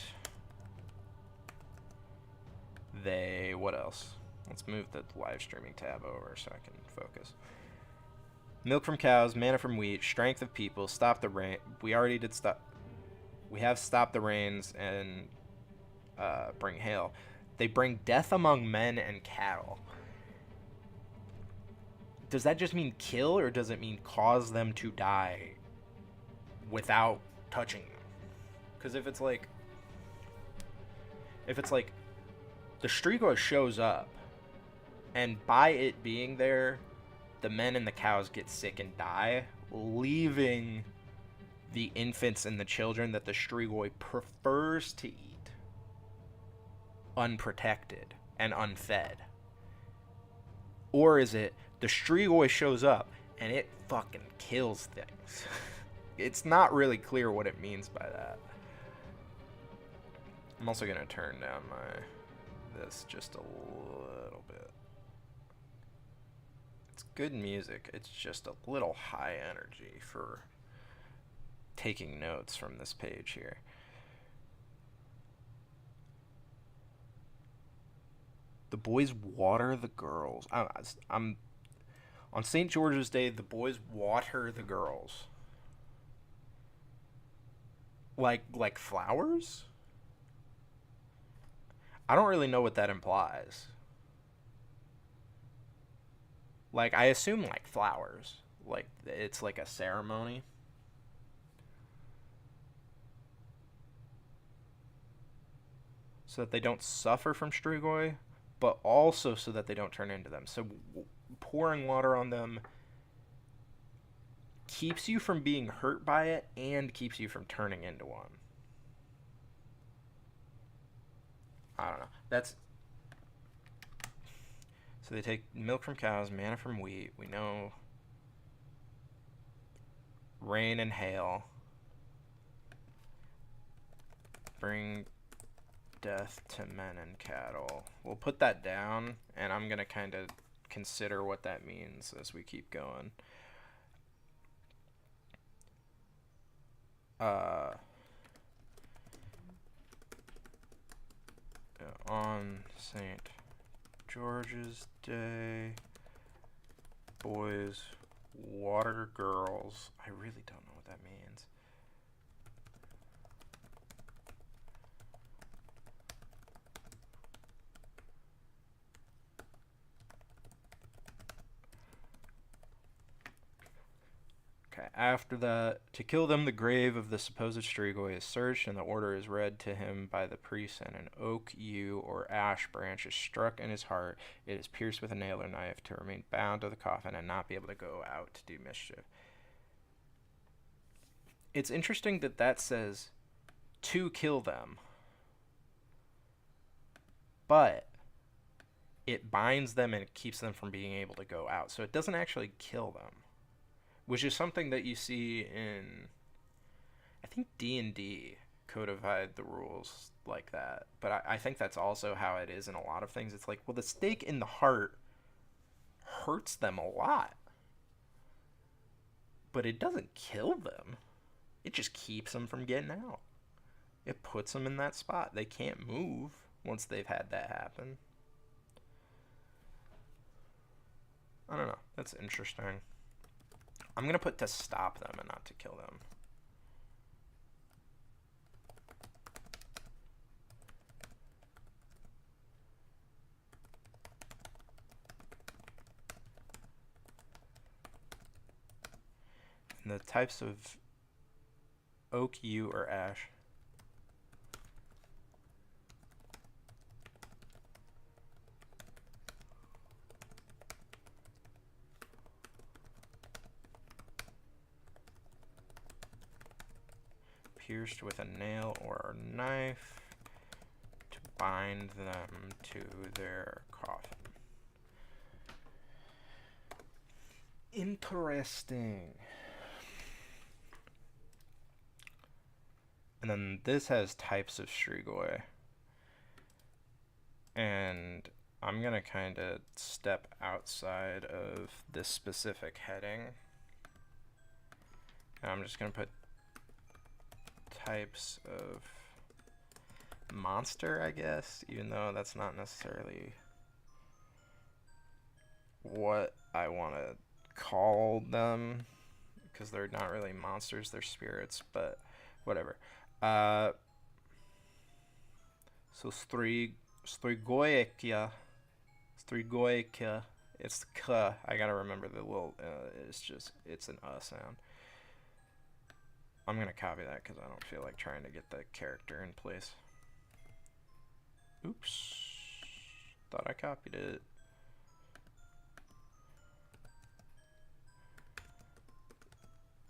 What else? Let's move the live streaming tab over so I can focus. Milk from cows, mana from wheat, strength of people, stop the rain. We already did stop. We have stop the rains and bring hail. They bring death among men and cattle. Does that just mean kill, or does it mean cause them to die without touching them? Because if it's like the Strigoi shows up, and by it being there, the men and the cows get sick and die, leaving the infants and the children that the Strigoi prefers to eat unprotected and unfed. Or is it the Strigoi shows up and it fucking kills things? It's not really clear what it means by that. I'm also going to turn down this just a little bit. It's good music. It's just a little high energy for taking notes from this page here. The boys water the girls. I'm on St. George's Day, the boys water the girls. Like flowers? I don't really know what that implies. Like, I assume like flowers. Like, it's like a ceremony. So that they don't suffer from Strigoi, but also so that they don't turn into them. So pouring water on them keeps you from being hurt by it and keeps you from turning into one. I don't know. So they take milk from cows, mana from wheat. We know rain and hail. Bring death to men and cattle. We'll put that down, and I'm going to kind of consider what that means as we keep going. On St. George's Day, boys water girls. I really don't know what that means. Okay, after that, to kill them, the grave of the supposed Strigoi is searched, and the order is read to him by the priest, and an oak, yew, or ash branch is struck in his heart. It is pierced with a nail or knife to remain bound to the coffin and not be able to go out to do mischief. It's interesting that says to kill them, but it binds them and it keeps them from being able to go out. So it doesn't actually kill them. Which is something that you see in, I think D&D codified the rules like that. But I think that's also how it is in a lot of things. It's like, well, the stake in the heart hurts them a lot. But it doesn't kill them. It just keeps them from getting out. It puts them in that spot. They can't move once they've had that happen. I don't know. That's interesting. I'm going to put to stop them and not to kill them. And the types of oak, yew, or ash. Pierced with a nail or a knife to bind them to their coffin. Interesting. And then this has types of strigoi. And I'm going to kind of step outside of this specific heading. And I'm just going to put types of monster, I guess, even though that's not necessarily what I want to call them, because they're not really monsters, they're spirits, but whatever. So Strigoikia, it's k. I gotta remember the little. It's an sound. I'm gonna copy that because I don't feel like trying to get the character in place. Oops, thought I copied it.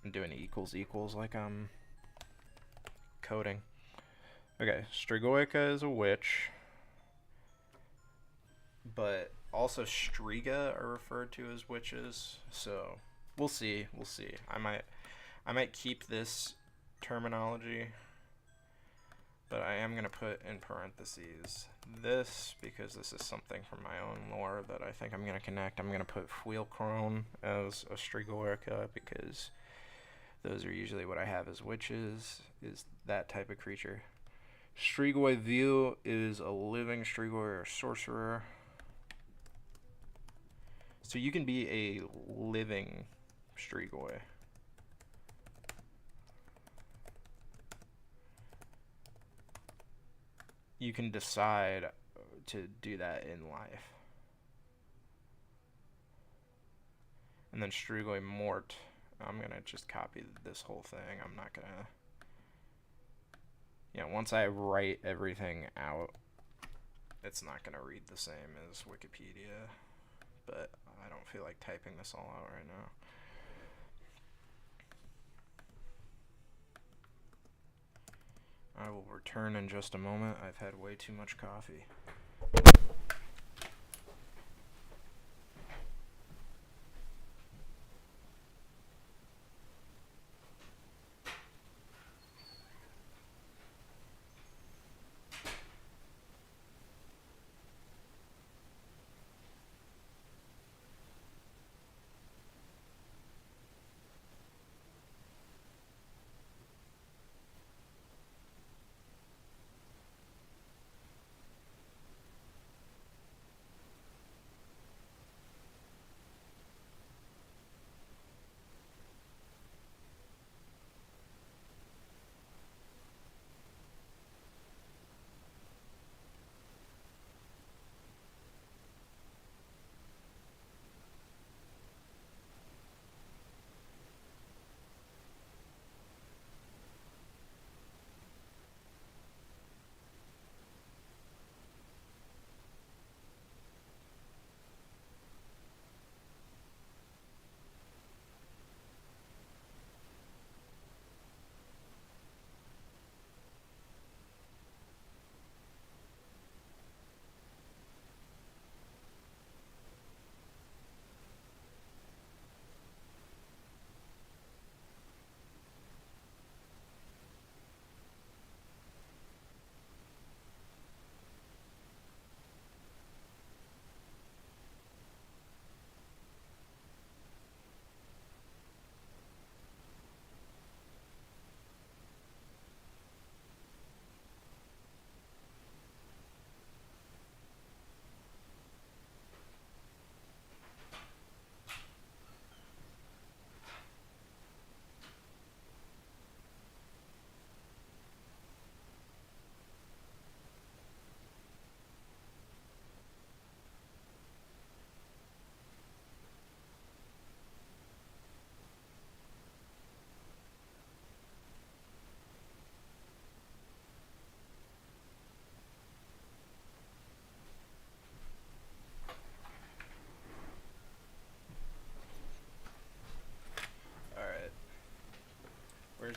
I'm doing equals like I'm coding. Okay, Strigoica is a witch, but also Striga are referred to as witches. So we'll see. I might keep this terminology, but I am gonna put in parentheses this because this is something from my own lore that I think I'm gonna connect. I'm gonna put Fuilcrone as a Strigoica because those are usually what I have as witches, is that type of creature. Strigoi View is a living Strigoi or sorcerer. So you can be a living Strigoi. You can decide to do that in life. And then Strigoi Mort. I'm going to just copy this whole thing. I'm not going to... once I write everything out, it's not going to read the same as Wikipedia. But I don't feel like typing this all out right now. I will return in just a moment. I've had way too much coffee.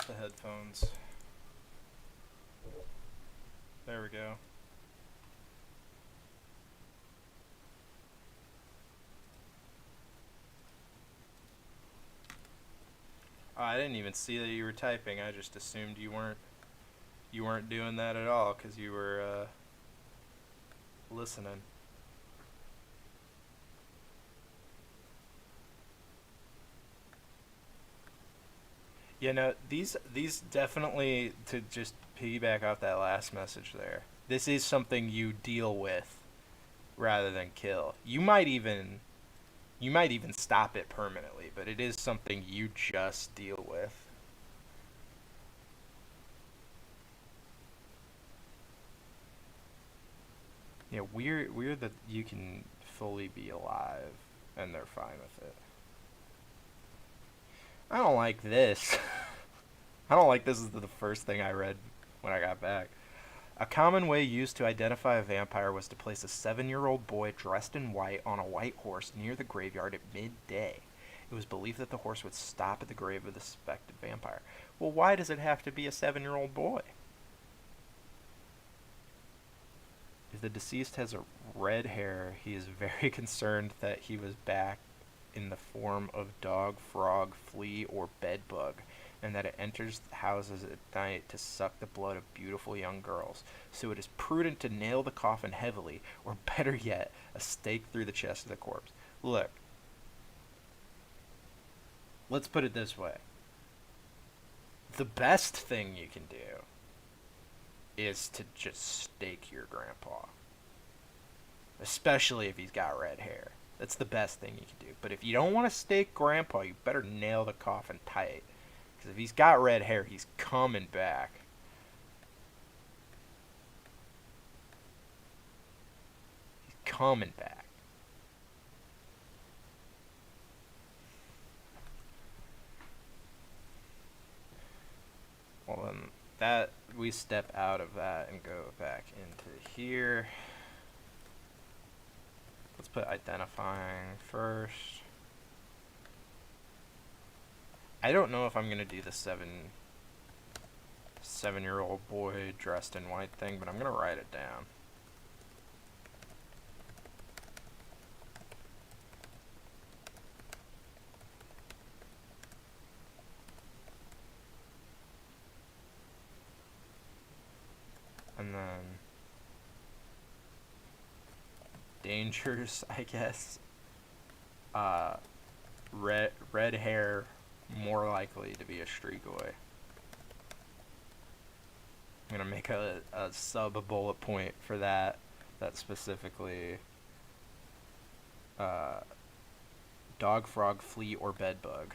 the headphones. There we go. Oh, I didn't even see that you were typing. I just assumed you weren't doing that at all because you were listening. You know, these definitely, to just piggyback off that last message there. This is something you deal with rather than kill. You might even stop it permanently, but it is something you just deal with. Yeah, weird that you can fully be alive and they're fine with it. I don't like this. I don't like this is the first thing I read when I got back. A common way used to identify a vampire was to place a 7-year-old boy dressed in white on a white horse near the graveyard at midday. It was believed that the horse would stop at the grave of the suspected vampire. Well, why does it have to be a 7-year-old boy? If the deceased has a red hair, he is very concerned that he was back in the form of dog, frog, flea, or bedbug, and that it enters houses at night to suck the blood of beautiful young girls. So it is prudent to nail the coffin heavily, or better yet, a stake through the chest of the corpse. Look, let's put it this way. The best thing you can do is to just stake your grandpa. Especially if he's got red hair. That's the best thing you can do. But if you don't want to stake grandpa, you better nail the coffin tight. Because if he's got red hair, he's coming back. He's coming back. Well, then that we step out of that and go back into here. Let's put identifying first. I don't know if I'm gonna do the 7-year-old boy dressed in white thing, but I'm gonna write it down. And then dangers, I guess. Red hair, more likely to be a streakoy. I'm gonna make a sub bullet point for that. That specifically dog, frog, flea, or bedbug.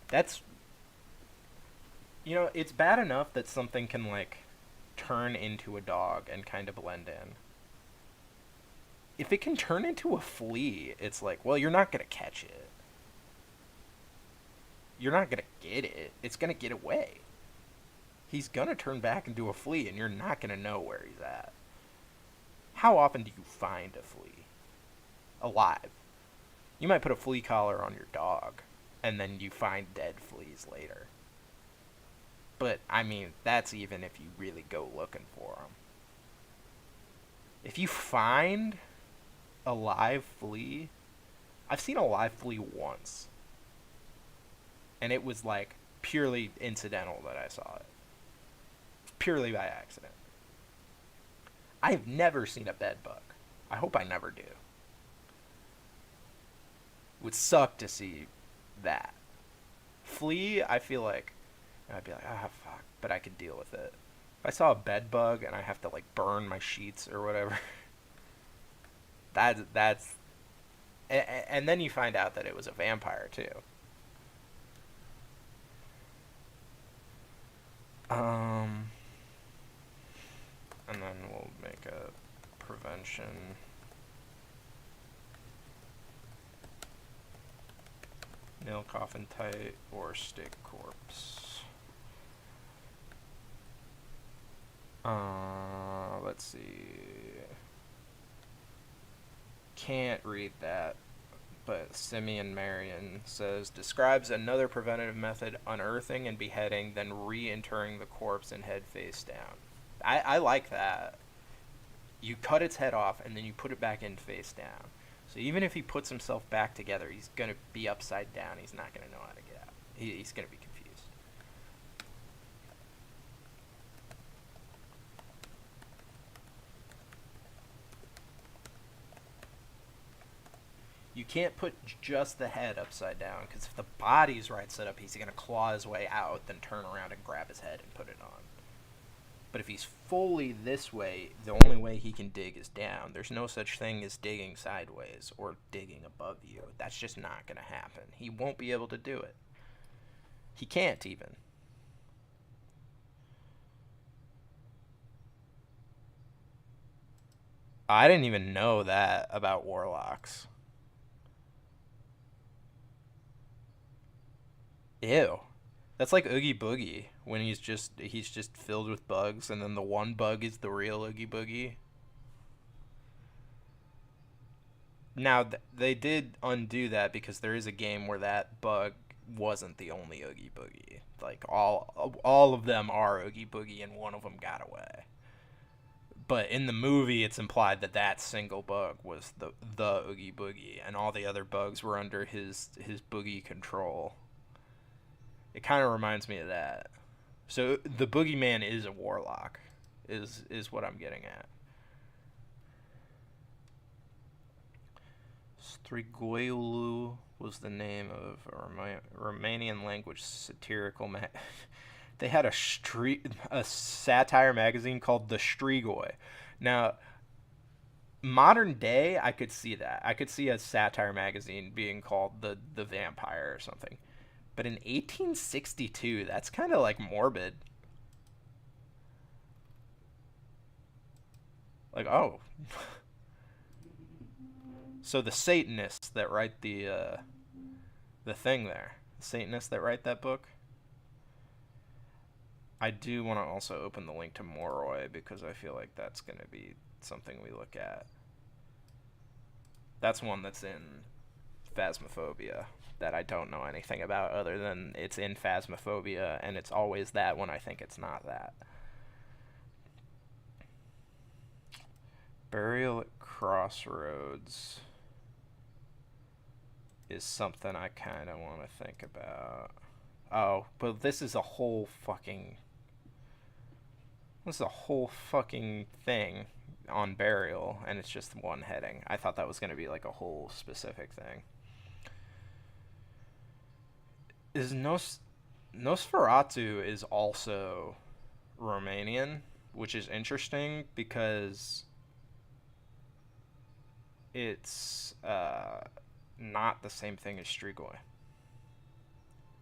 That's, it's bad enough that something can like turn into a dog and kind of blend in. If it can turn into a flea, it's like, well, you're not gonna catch it. You're not gonna get it. It's gonna get away. He's gonna turn back into a flea, and you're not gonna know where he's at. How often do you find a flea alive? You might put a flea collar on your dog, and then you find dead fleas later. But, I mean, that's even if you really go looking for them. If you find a live flea, I've seen a live flea once. And it was, like, purely incidental that I saw it. Purely by accident. I have never seen a bedbug. I hope I never do. It would suck to see that. Flea, I feel like I'd be like, ah, fuck, but I could deal with it. If I saw a bed bug and I have to like burn my sheets or whatever, that's, and then you find out that it was a vampire too. And then we'll make a prevention. Nail coffin tight or stake corpse. Let's see. Can't read that. But Simeon Marion says describes another preventative method: unearthing and beheading, then reinterring the corpse and head face down. I like that. You cut its head off and then you put it back in face down. So even if he puts himself back together, he's gonna be upside down. He's not gonna know how to get out. He's gonna be confused. You can't put just the head upside down, because if the body's right set up, he's going to claw his way out, then turn around and grab his head and put it on. But if he's fully this way, the only way he can dig is down. There's no such thing as digging sideways or digging above you. That's just not going to happen. He won't be able to do it. He can't even. I didn't even know that about warlocks. Ew. That's like Oogie Boogie when he's just filled with bugs, and then the one bug is the real Oogie Boogie. Now they did undo that because there is a game where that bug wasn't the only Oogie Boogie. Like all of them are Oogie Boogie, and one of them got away. But in the movie, it's implied that that single bug was the Oogie Boogie, and all the other bugs were under his boogie control. It kind of reminds me of that. So the boogeyman is a warlock, is what I'm getting at. Strigoiulu was the name of a Romanian language satirical They had a satire magazine called The Strigoi. Now, modern day, I could see that. I could see a satire magazine being called the Vampire or something. But in 1862, that's kind of like morbid. Like, oh. So the Satanists that write the thing there, the Satanists that write that book. I do want to also open the link to Moroi because I feel like that's going to be something we look at. That's one that's in Phasmophobia that I don't know anything about other than it's in Phasmophobia, and it's always that when I think it's not that. Burial at Crossroads is something I kind of want to think about. Oh, but this is a whole fucking thing on burial, and it's just one heading. I thought that was going to be like a whole specific thing. Is Nosferatu is also Romanian, which is interesting because it's not the same thing as Strigoi.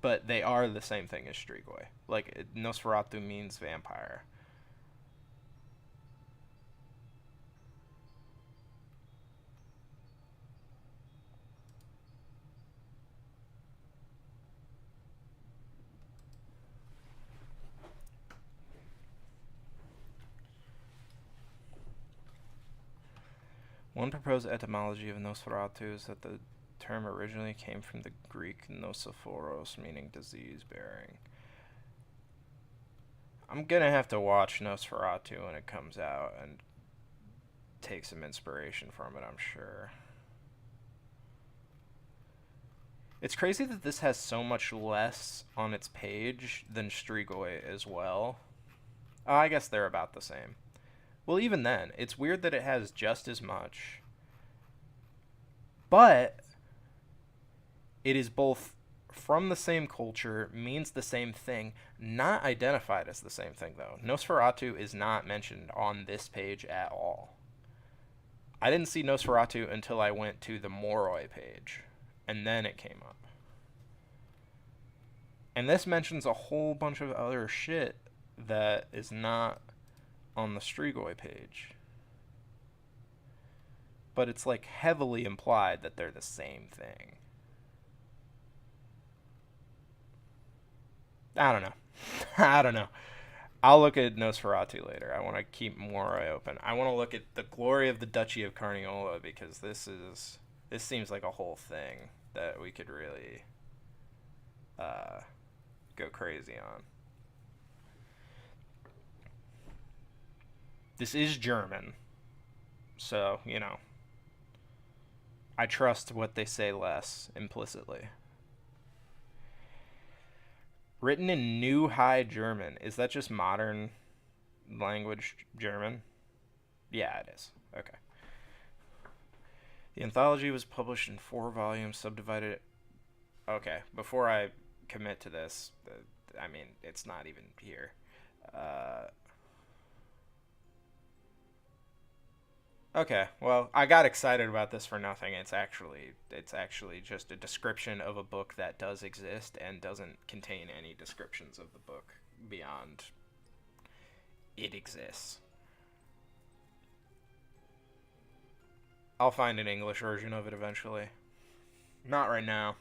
But they are the same thing as Strigoi. Like, Nosferatu means vampire. One proposed etymology of Nosferatu is that the term originally came from the Greek nosophoros, meaning disease-bearing. I'm gonna have to watch Nosferatu when it comes out and take some inspiration from it, I'm sure. It's crazy that this has so much less on its page than Strigoi as well. I guess they're about the same. Well, even then, it's weird that it has just as much. But it is both from the same culture, means the same thing, not identified as the same thing, though. Nosferatu is not mentioned on this page at all. I didn't see Nosferatu until I went to the Moroi page, and then it came up. And this mentions a whole bunch of other shit that is not on the Strigoi page. But it's like heavily implied that they're the same thing. I don't know. I don't know. I'll look at Nosferatu later. I want to keep Moroi open. I want to look at the glory of the Duchy of Carniola because this This seems like a whole thing that we could really go crazy on. This is German, so, you know, I trust what they say less implicitly. Written in New High German. Is that just modern language German? Yeah, it is. Okay. The anthology was published in 4 volumes, subdivided. Okay, before I commit to this, I mean, it's not even here. Okay, well, I got excited about this for nothing. It's actually just a description of a book that does exist and doesn't contain any descriptions of the book beyond it exists. I'll find an English version of it eventually. Not right now.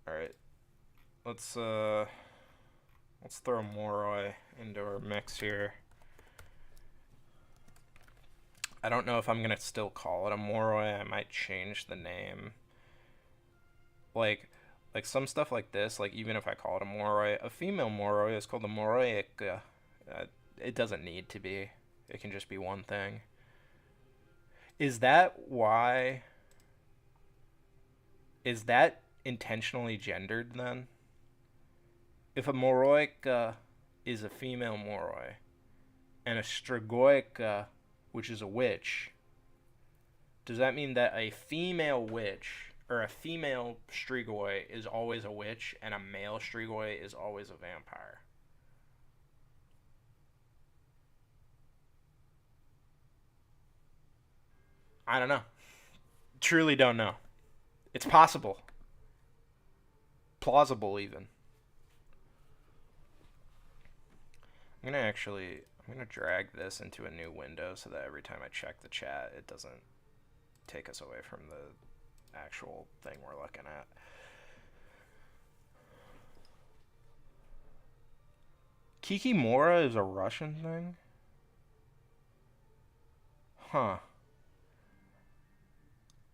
All right. Let's throw Moroi into our mix here. I don't know if I'm gonna still call it a Moroi. I might change the name. Like some stuff like this, like even if I call it a Moroi, a female Moroi is called a Moroica. It doesn't need to be. It can just be one thing. Is that why? Is that intentionally gendered then? If a Moroica is a female Moroi, and a Stregoica, which is a witch, does that mean that a female witch or a female Strigoi is always a witch and a male Strigoi is always a vampire? I don't know. Truly don't know. It's possible. Plausible even. I'm gonna drag this into a new window so that every time I check the chat, it doesn't take us away from the actual thing we're looking at. Kikimora is a Russian thing? Huh.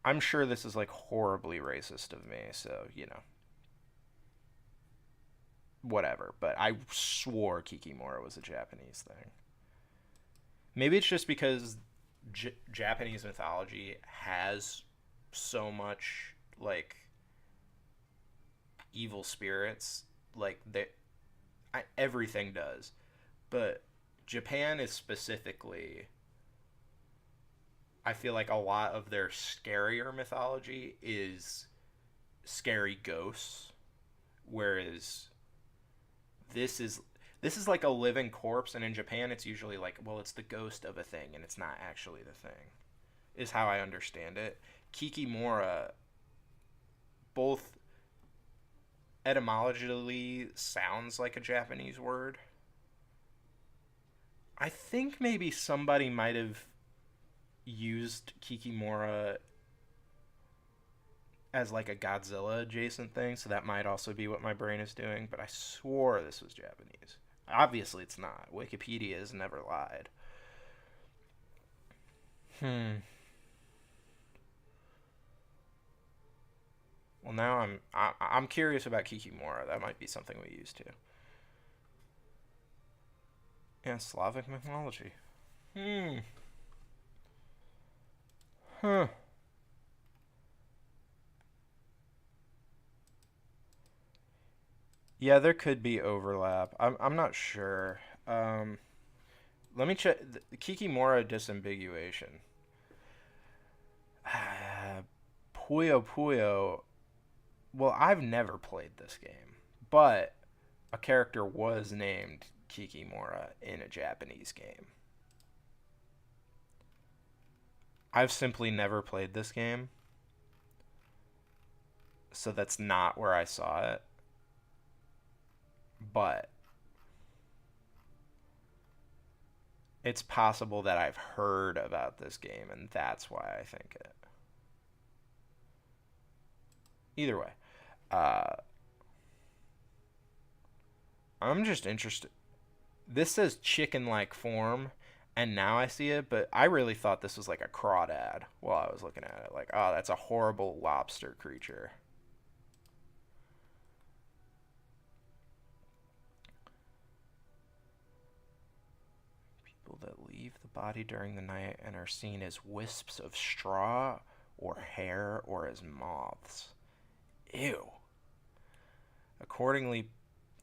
I'm sure this is like horribly racist of me, so, you know. Whatever, but I swore Kikimora was a Japanese thing. Maybe it's just because Japanese mythology has so much like evil spirits, like that everything does, but Japan is specifically. I feel like a lot of their scarier mythology is scary ghosts, whereas this is like a living corpse, and in Japan it's usually like, well, it's the ghost of a thing and it's not actually the thing, is how I understand it. Kikimora both etymologically sounds like a Japanese word. I think maybe somebody might have used Kikimora as like a Godzilla adjacent thing, so that might also be what my brain is doing, but I swore this was Japanese. Obviously it's not. Wikipedia has never lied. Well, now I'm curious about Kikimora. That might be something we use too. Yeah, Slavic mythology. Huh. Yeah, there could be overlap. I'm not sure. Let me check. Kikimora disambiguation. Puyo Puyo. Well, I've never played this game, but a character was named Kikimora in a Japanese game. I've simply never played this game, so that's not where I saw it. But it's possible that I've heard about this game, and that's why I think it. Either way, I'm just interested. This says chicken-like form, and now I see it, but I really thought this was like a crawdad while I was looking at it. Like, oh, that's a horrible lobster creature. People that leave the body during the night and are seen as wisps of straw or hair or as moths. Ew. Accordingly,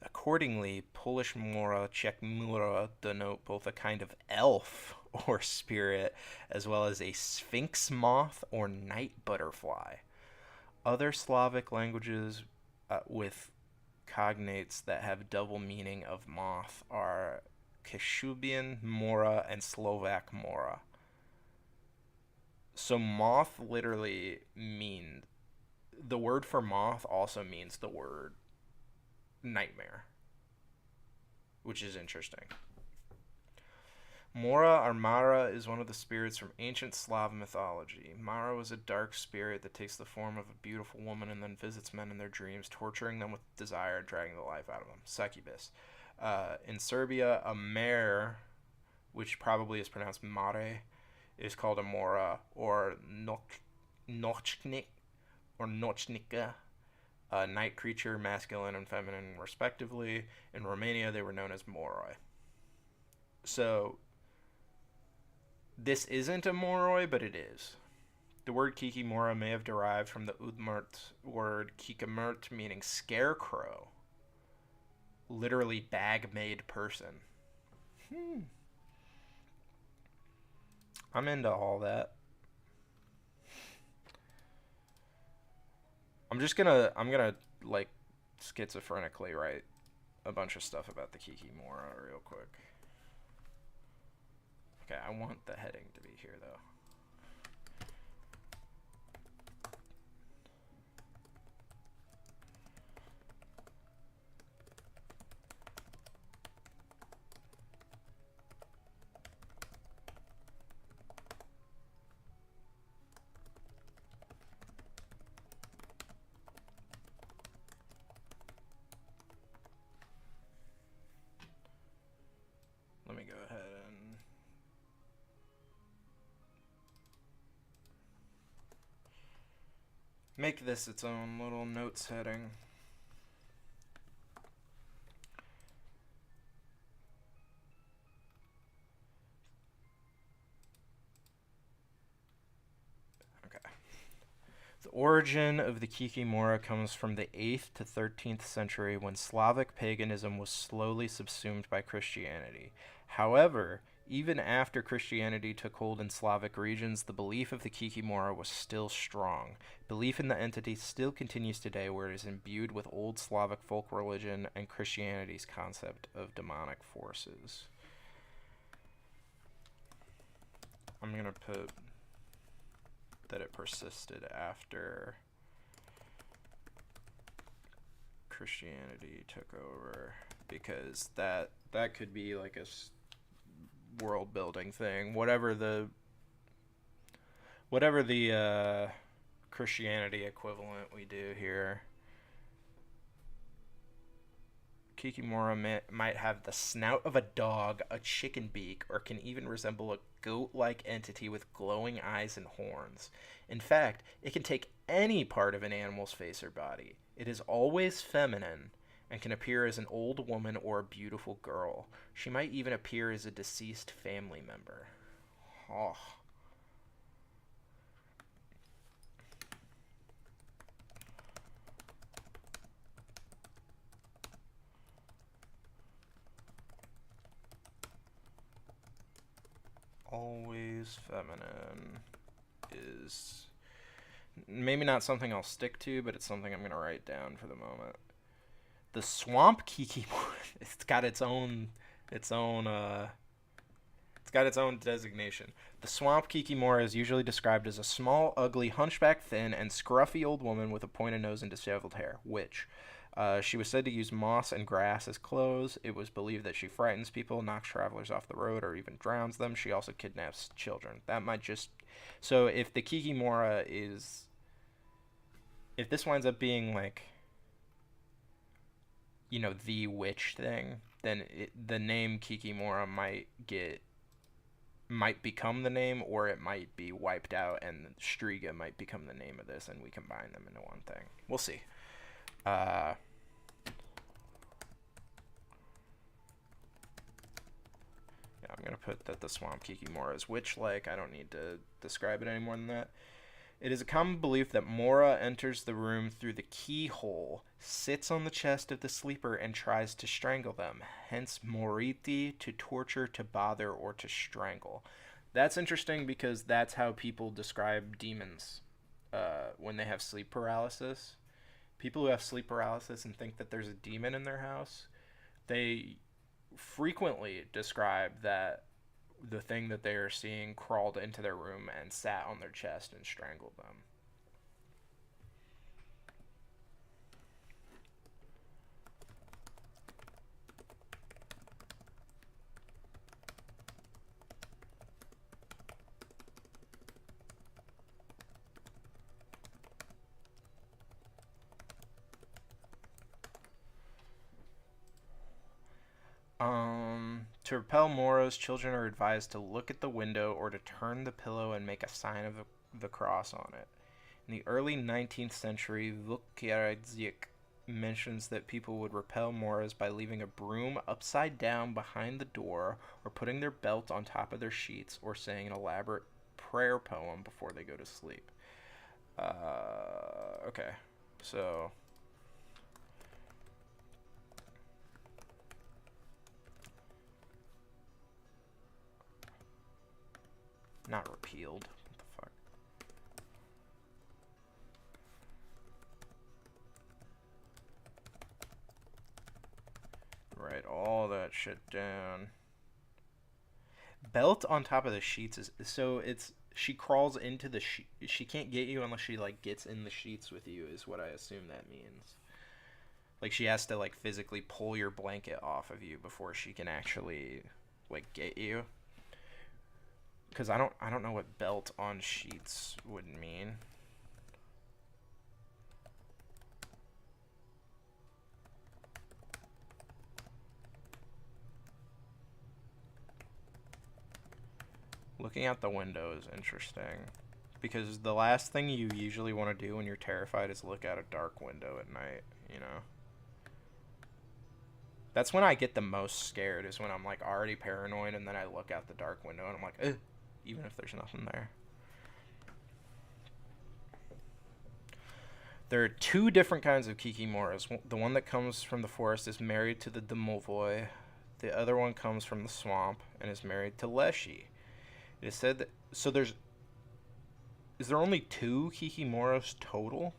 Accordingly, Polish Mora, Czech Mura denote both a kind of elf or spirit as well as a sphinx moth or night butterfly. Other Slavic languages with cognates that have double meaning of moth are Kashubian Mora and Slovak Mora. So moth literally mean the word for moth also means the word nightmare, which is interesting. Mora or Mara is one of the spirits from ancient Slav mythology. Mara was a dark spirit that takes the form of a beautiful woman and then visits men in their dreams, torturing them with desire and dragging the life out of them. Succubus. In Serbia, a mare, which probably is pronounced mare, is called a mora or nochnik or nochnika, a night creature, masculine and feminine, respectively. In Romania, they were known as moroi. So, this isn't a moroi, but it is. The word kikimora may have derived from the Udmurt word kikamurt, meaning scarecrow, literally bag-made person. I'm into all that. I'm gonna like schizophrenically write a bunch of stuff about the Kikimora real quick. Okay, I want the heading to be here though. Let me go ahead and make this its own little notes heading. Okay. The origin of the Kikimora comes from the 8th to 13th century when Slavic paganism was slowly subsumed by Christianity. However, even after Christianity took hold in Slavic regions, the belief of the Kikimora was still strong. Belief in the entity still continues today, where it is imbued with old Slavic folk religion and Christianity's concept of demonic forces. I'm going to put that it persisted after Christianity took over, because that could be like a world building thing. Whatever the Christianity equivalent we do here. Kikimora might have the snout of a dog, a chicken beak, or can even resemble a goat-like entity with glowing eyes and horns. In fact, it can take any part of an animal's face or body. It is always feminine and can appear as an old woman or a beautiful girl. She might even appear as a deceased family member. Oh. Always feminine is maybe not something I'll stick to, but it's something I'm going to write down for the moment. The swamp kikimora, it's got its own designation. The swamp kikimora is usually described as a small, ugly, hunchback, thin, and scruffy old woman with a pointed nose and disheveled hair, witch. She was said to use moss and grass as clothes. It was believed that she frightens people, knocks travelers off the road, or even drowns them. She also kidnaps children. That might just... So if the Kikimora is... If this winds up being like, you know, the witch thing, then the name Kikimora might become the name, or it might be wiped out, and Striga might become the name of this, and we combine them into one thing. We'll see. Yeah, I'm gonna put that the swamp Kikimora is witch-like. I don't need to describe it any more than that. It is a common belief that Mora enters the room through the keyhole, sits on the chest of the sleeper, and tries to strangle them. Hence, moriti, to torture, to bother, or to strangle. That's interesting because that's how people describe demons when they have sleep paralysis. People who have sleep paralysis and think that there's a demon in their house, they frequently describe that the thing that they are seeing crawled into their room and sat on their chest and strangled them. To repel Moros, children are advised to look at the window or to turn the pillow and make a sign of the cross on it. In the early 19th century, Vukyaradzik mentions that people would repel Moras by leaving a broom upside down behind the door, or putting their belt on top of their sheets, or saying an elaborate prayer poem before they go to sleep. Okay, so not repealed. What the fuck? Write all that shit down. Belt on top of the sheets is so it's she crawls into the sheet. She can't get you unless she like gets in the sheets with you, is what I assume that means. Like she has to like physically pull your blanket off of you before she can actually like get you. Because I don't know what belt on sheets would mean. Looking out the window is interesting. Because the last thing you usually want to do when you're terrified is look out a dark window at night, you know? That's when I get the most scared, is when I'm like already paranoid and then I look out the dark window and I'm like, ugh, even if there's nothing there. There are two different kinds of Kikimoras. The one that comes from the forest is married to the Domovoi. The other one comes from the swamp and is married to Leshy. It is said that... So there's... Is there only two Kikimoras total?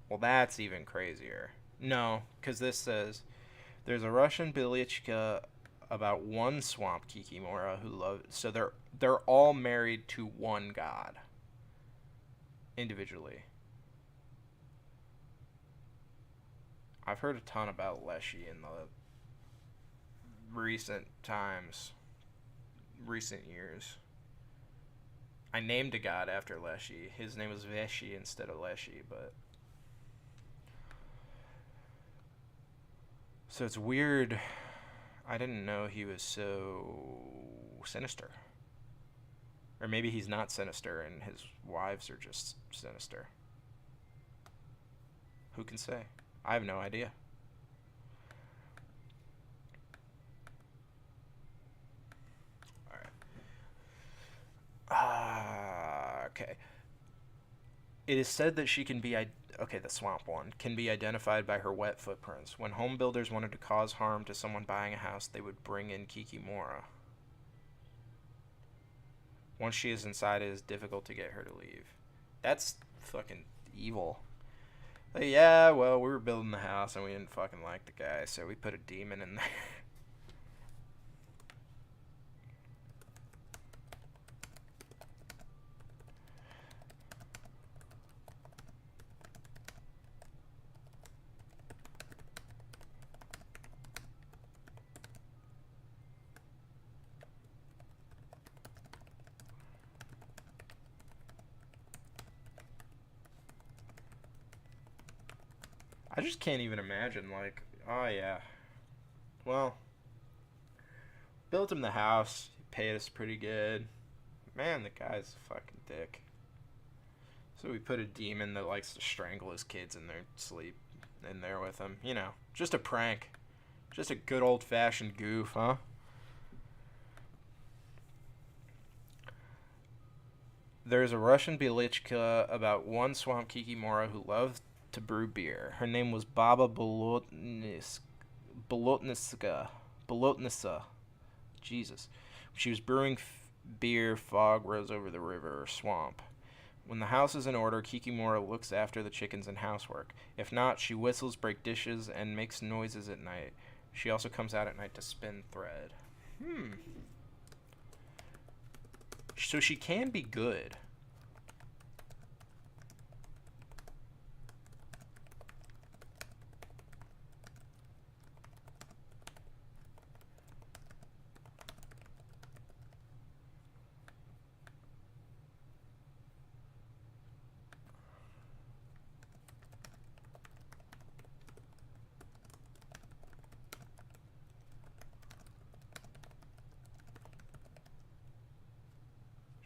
Well, that's even crazier. No, because this says... There's a Russian Bilyachka about one swamp Kikimora who loves... So they're all married to one god. Individually. I've heard a ton about Leshy in the recent times. Recent years. I named a god after Leshy. His name was Veshy instead of Leshy, but... So it's weird. I didn't know he was so sinister. Or maybe he's not sinister and his wives are just sinister. Who can say? I have no idea. Alright. Okay. It is said that she can be... Okay, the swamp one can be identified by her wet footprints. When home builders wanted to cause harm to someone buying a house, they would bring in Kikimora. Once she is inside, it is difficult to get her to leave. That's fucking evil. Like, yeah, well, we were building the house and we didn't fucking like the guy, so we put a demon in there. just can't even imagine, like, oh yeah, well, built him the house, he paid us pretty good. Man, the guy's a fucking dick. So we put a demon that likes to strangle his kids in their sleep in there with him. You know, just a prank. Just a good old-fashioned goof, huh? There's a Russian Belichka about one swamp Kikimora who loved to brew beer. Her name was Baba Bolotnitsa. Jesus. She was brewing beer, fog rose over the river or swamp. When the house is in order, Kikimora looks after the chickens and housework. If not, she whistles, breaks dishes, and makes noises at night. She also comes out at night to spin thread. So she can be good.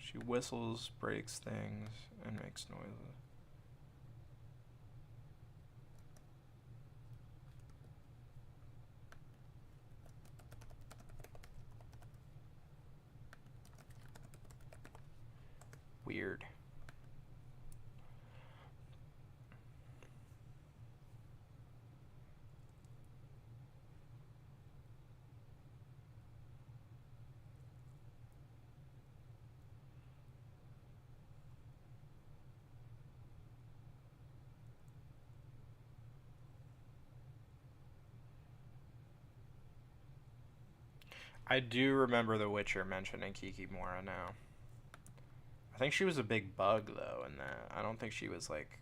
She whistles, breaks things, and makes noises. Weird. I do remember The Witcher mentioning Kikimora now. I think she was a big bug, though, in that. I don't think she was, like,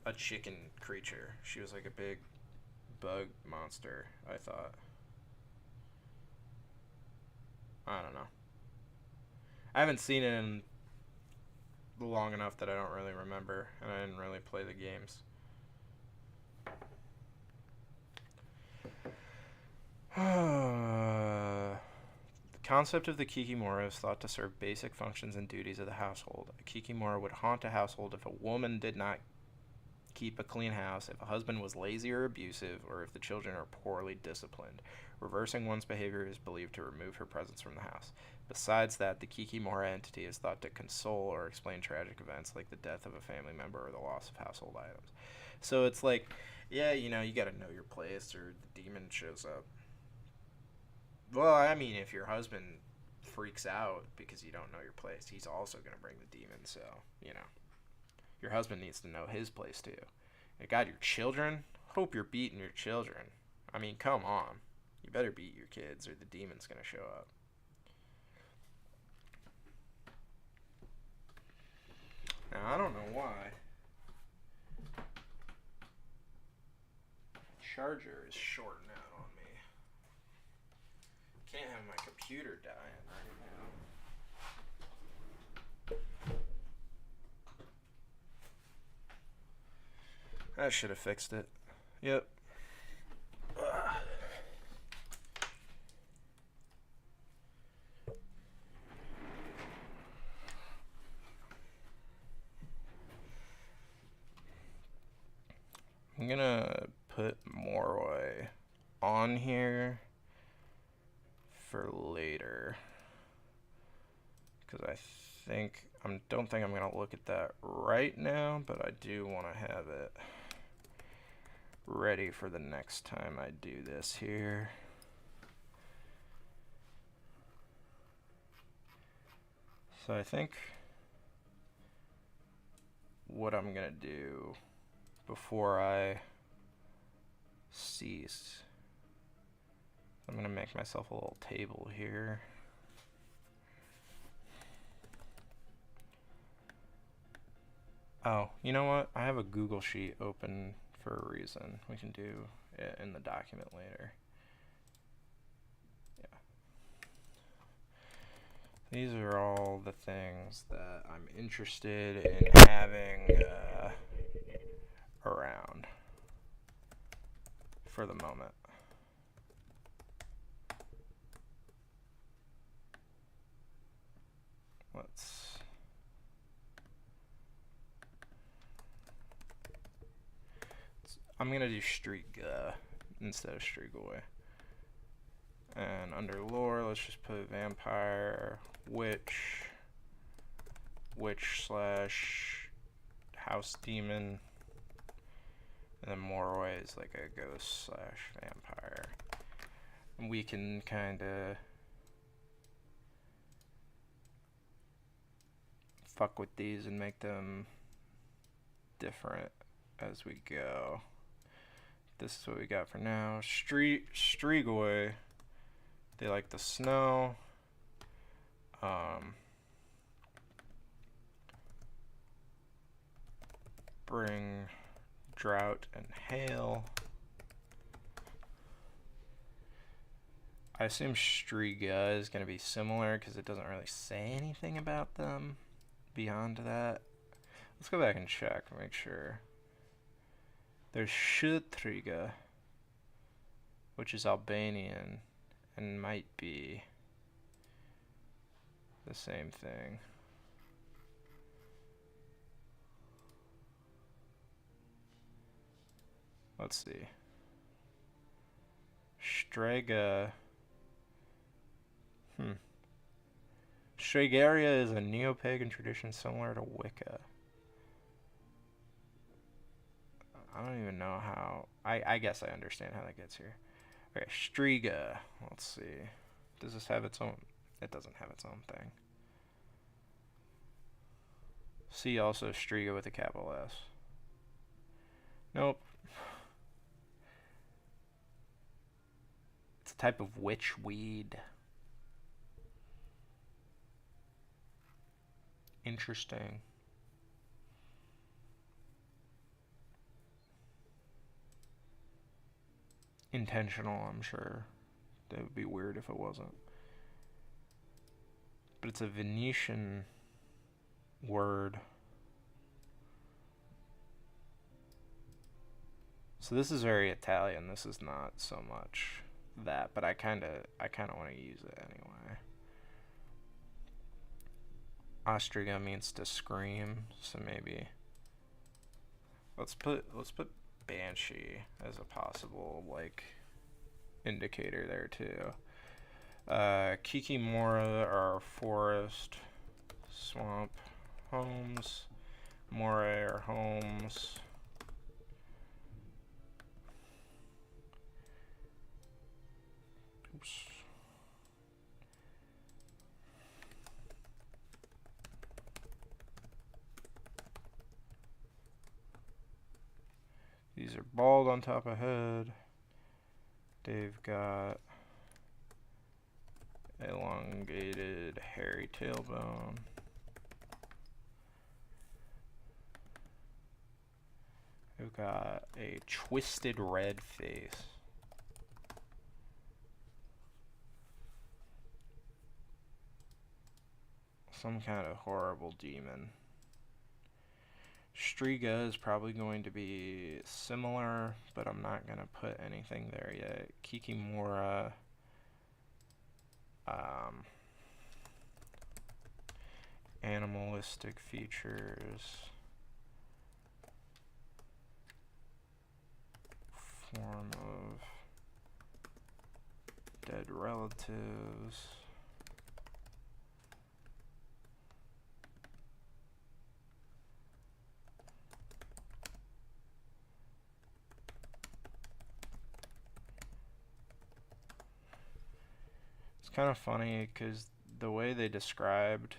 a chicken creature. She was, like, a big bug monster, I thought. I don't know. I haven't seen it in long enough that I don't really remember, and I didn't really play the games. The concept of the Kikimora is thought to serve basic functions and duties of the household. A Kikimora would haunt a household if a woman did not keep a clean house, if a husband was lazy or abusive, or if the children are poorly disciplined. Reversing one's behavior is believed to remove her presence from the house. Besides that, the Kikimora entity is thought to console or explain tragic events like the death of a family member or the loss of household items. So it's like, yeah, you know, you gotta know your place or the demon shows up. Well, I mean, if your husband freaks out because you don't know your place, he's also going to bring the demon, so, you know. Your husband needs to know his place, too. And God, your children? Hope you're beating your children. I mean, come on. You better beat your kids or the demon's going to show up. Now, I don't know why. Charger is shorting out on me. Can't have my computer dying right now. I should have fixed it. Yep. I'm gonna put Moroi on here for later, because I don't think I'm gonna look at that right now, but I do want to have it ready for the next time I do this here. So I think what I'm gonna do before I cease, I'm gonna make myself a little table here. Oh, you know what? I have a Google Sheet open for a reason. We can do it in the document later. Yeah. These are all the things that I'm interested in having around for the moment. I'm gonna do Striga instead of Strigoi. And under lore, let's just put vampire, witch slash house demon, and then Moroi is like a ghost slash vampire. And we can kind of fuck with these and make them different as we go. This is what we got for now. Strigoi, they like the snow. Bring drought and hail. I assume Striga is going to be similar because it doesn't really say anything about them beyond that. Let's go back and check, make sure. There's Shutriga, which is Albanian and might be the same thing. Let's see. Strega. Stregaria is a neo-pagan tradition similar to Wicca. I don't even know how. I guess I understand how that gets here. Okay, Striga. Let's see. Does this have its own? It doesn't have its own thing. See also Striga with a capital S. Nope. It's a type of witch weed. Interesting. Intentional, I'm sure. That would be weird if it wasn't. But it's a Venetian word. So this is very Italian. This is not so much that, but I kind of want to use it anyway. Ostriga means to scream, so maybe let's put Banshee as a possible like indicator there too. Kikimora are forest, swamp, homes. Moray are homes. Oops. These are bald on top of head. They've got elongated hairy tailbone. They've got a twisted red face. Some kind of horrible demon. Striga is probably going to be similar, but I'm not going to put anything there yet. Kikimora. Animalistic features. Form of dead relatives. It's kind of funny because the way they described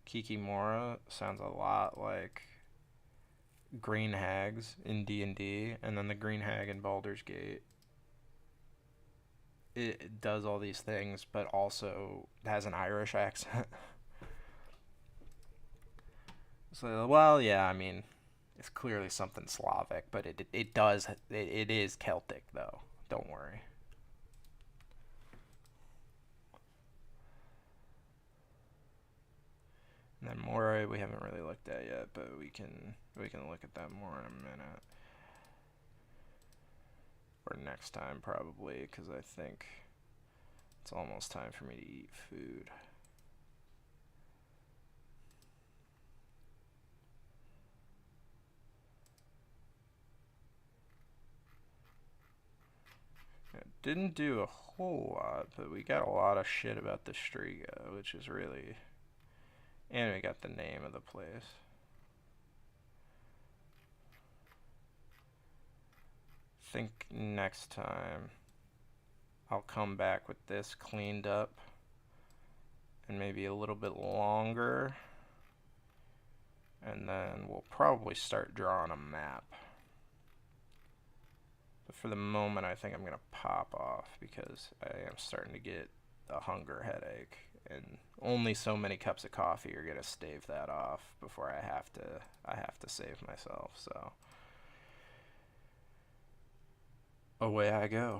Kikimora sounds a lot like Green Hags in D&D, and then the Green Hag in Baldur's Gate. It does all these things, but also has an Irish accent. So, well, yeah, I mean, it's clearly something Slavic, but it is Celtic though. Don't worry. And then Moray Illinois we haven't really looked at yet, but we can look at that more in a minute. Or next time probably, because I think it's almost time for me to eat food. Didn't do a whole lot, but we got a lot of shit about the Striga, which is really... And we got the name of the place. I think next time I'll come back with this cleaned up and maybe a little bit longer, and then we'll probably start drawing a map. But for the moment I think I'm gonna pop off because I am starting to get a hunger headache, and only so many cups of coffee are gonna stave that off before I have to save myself. So away I go.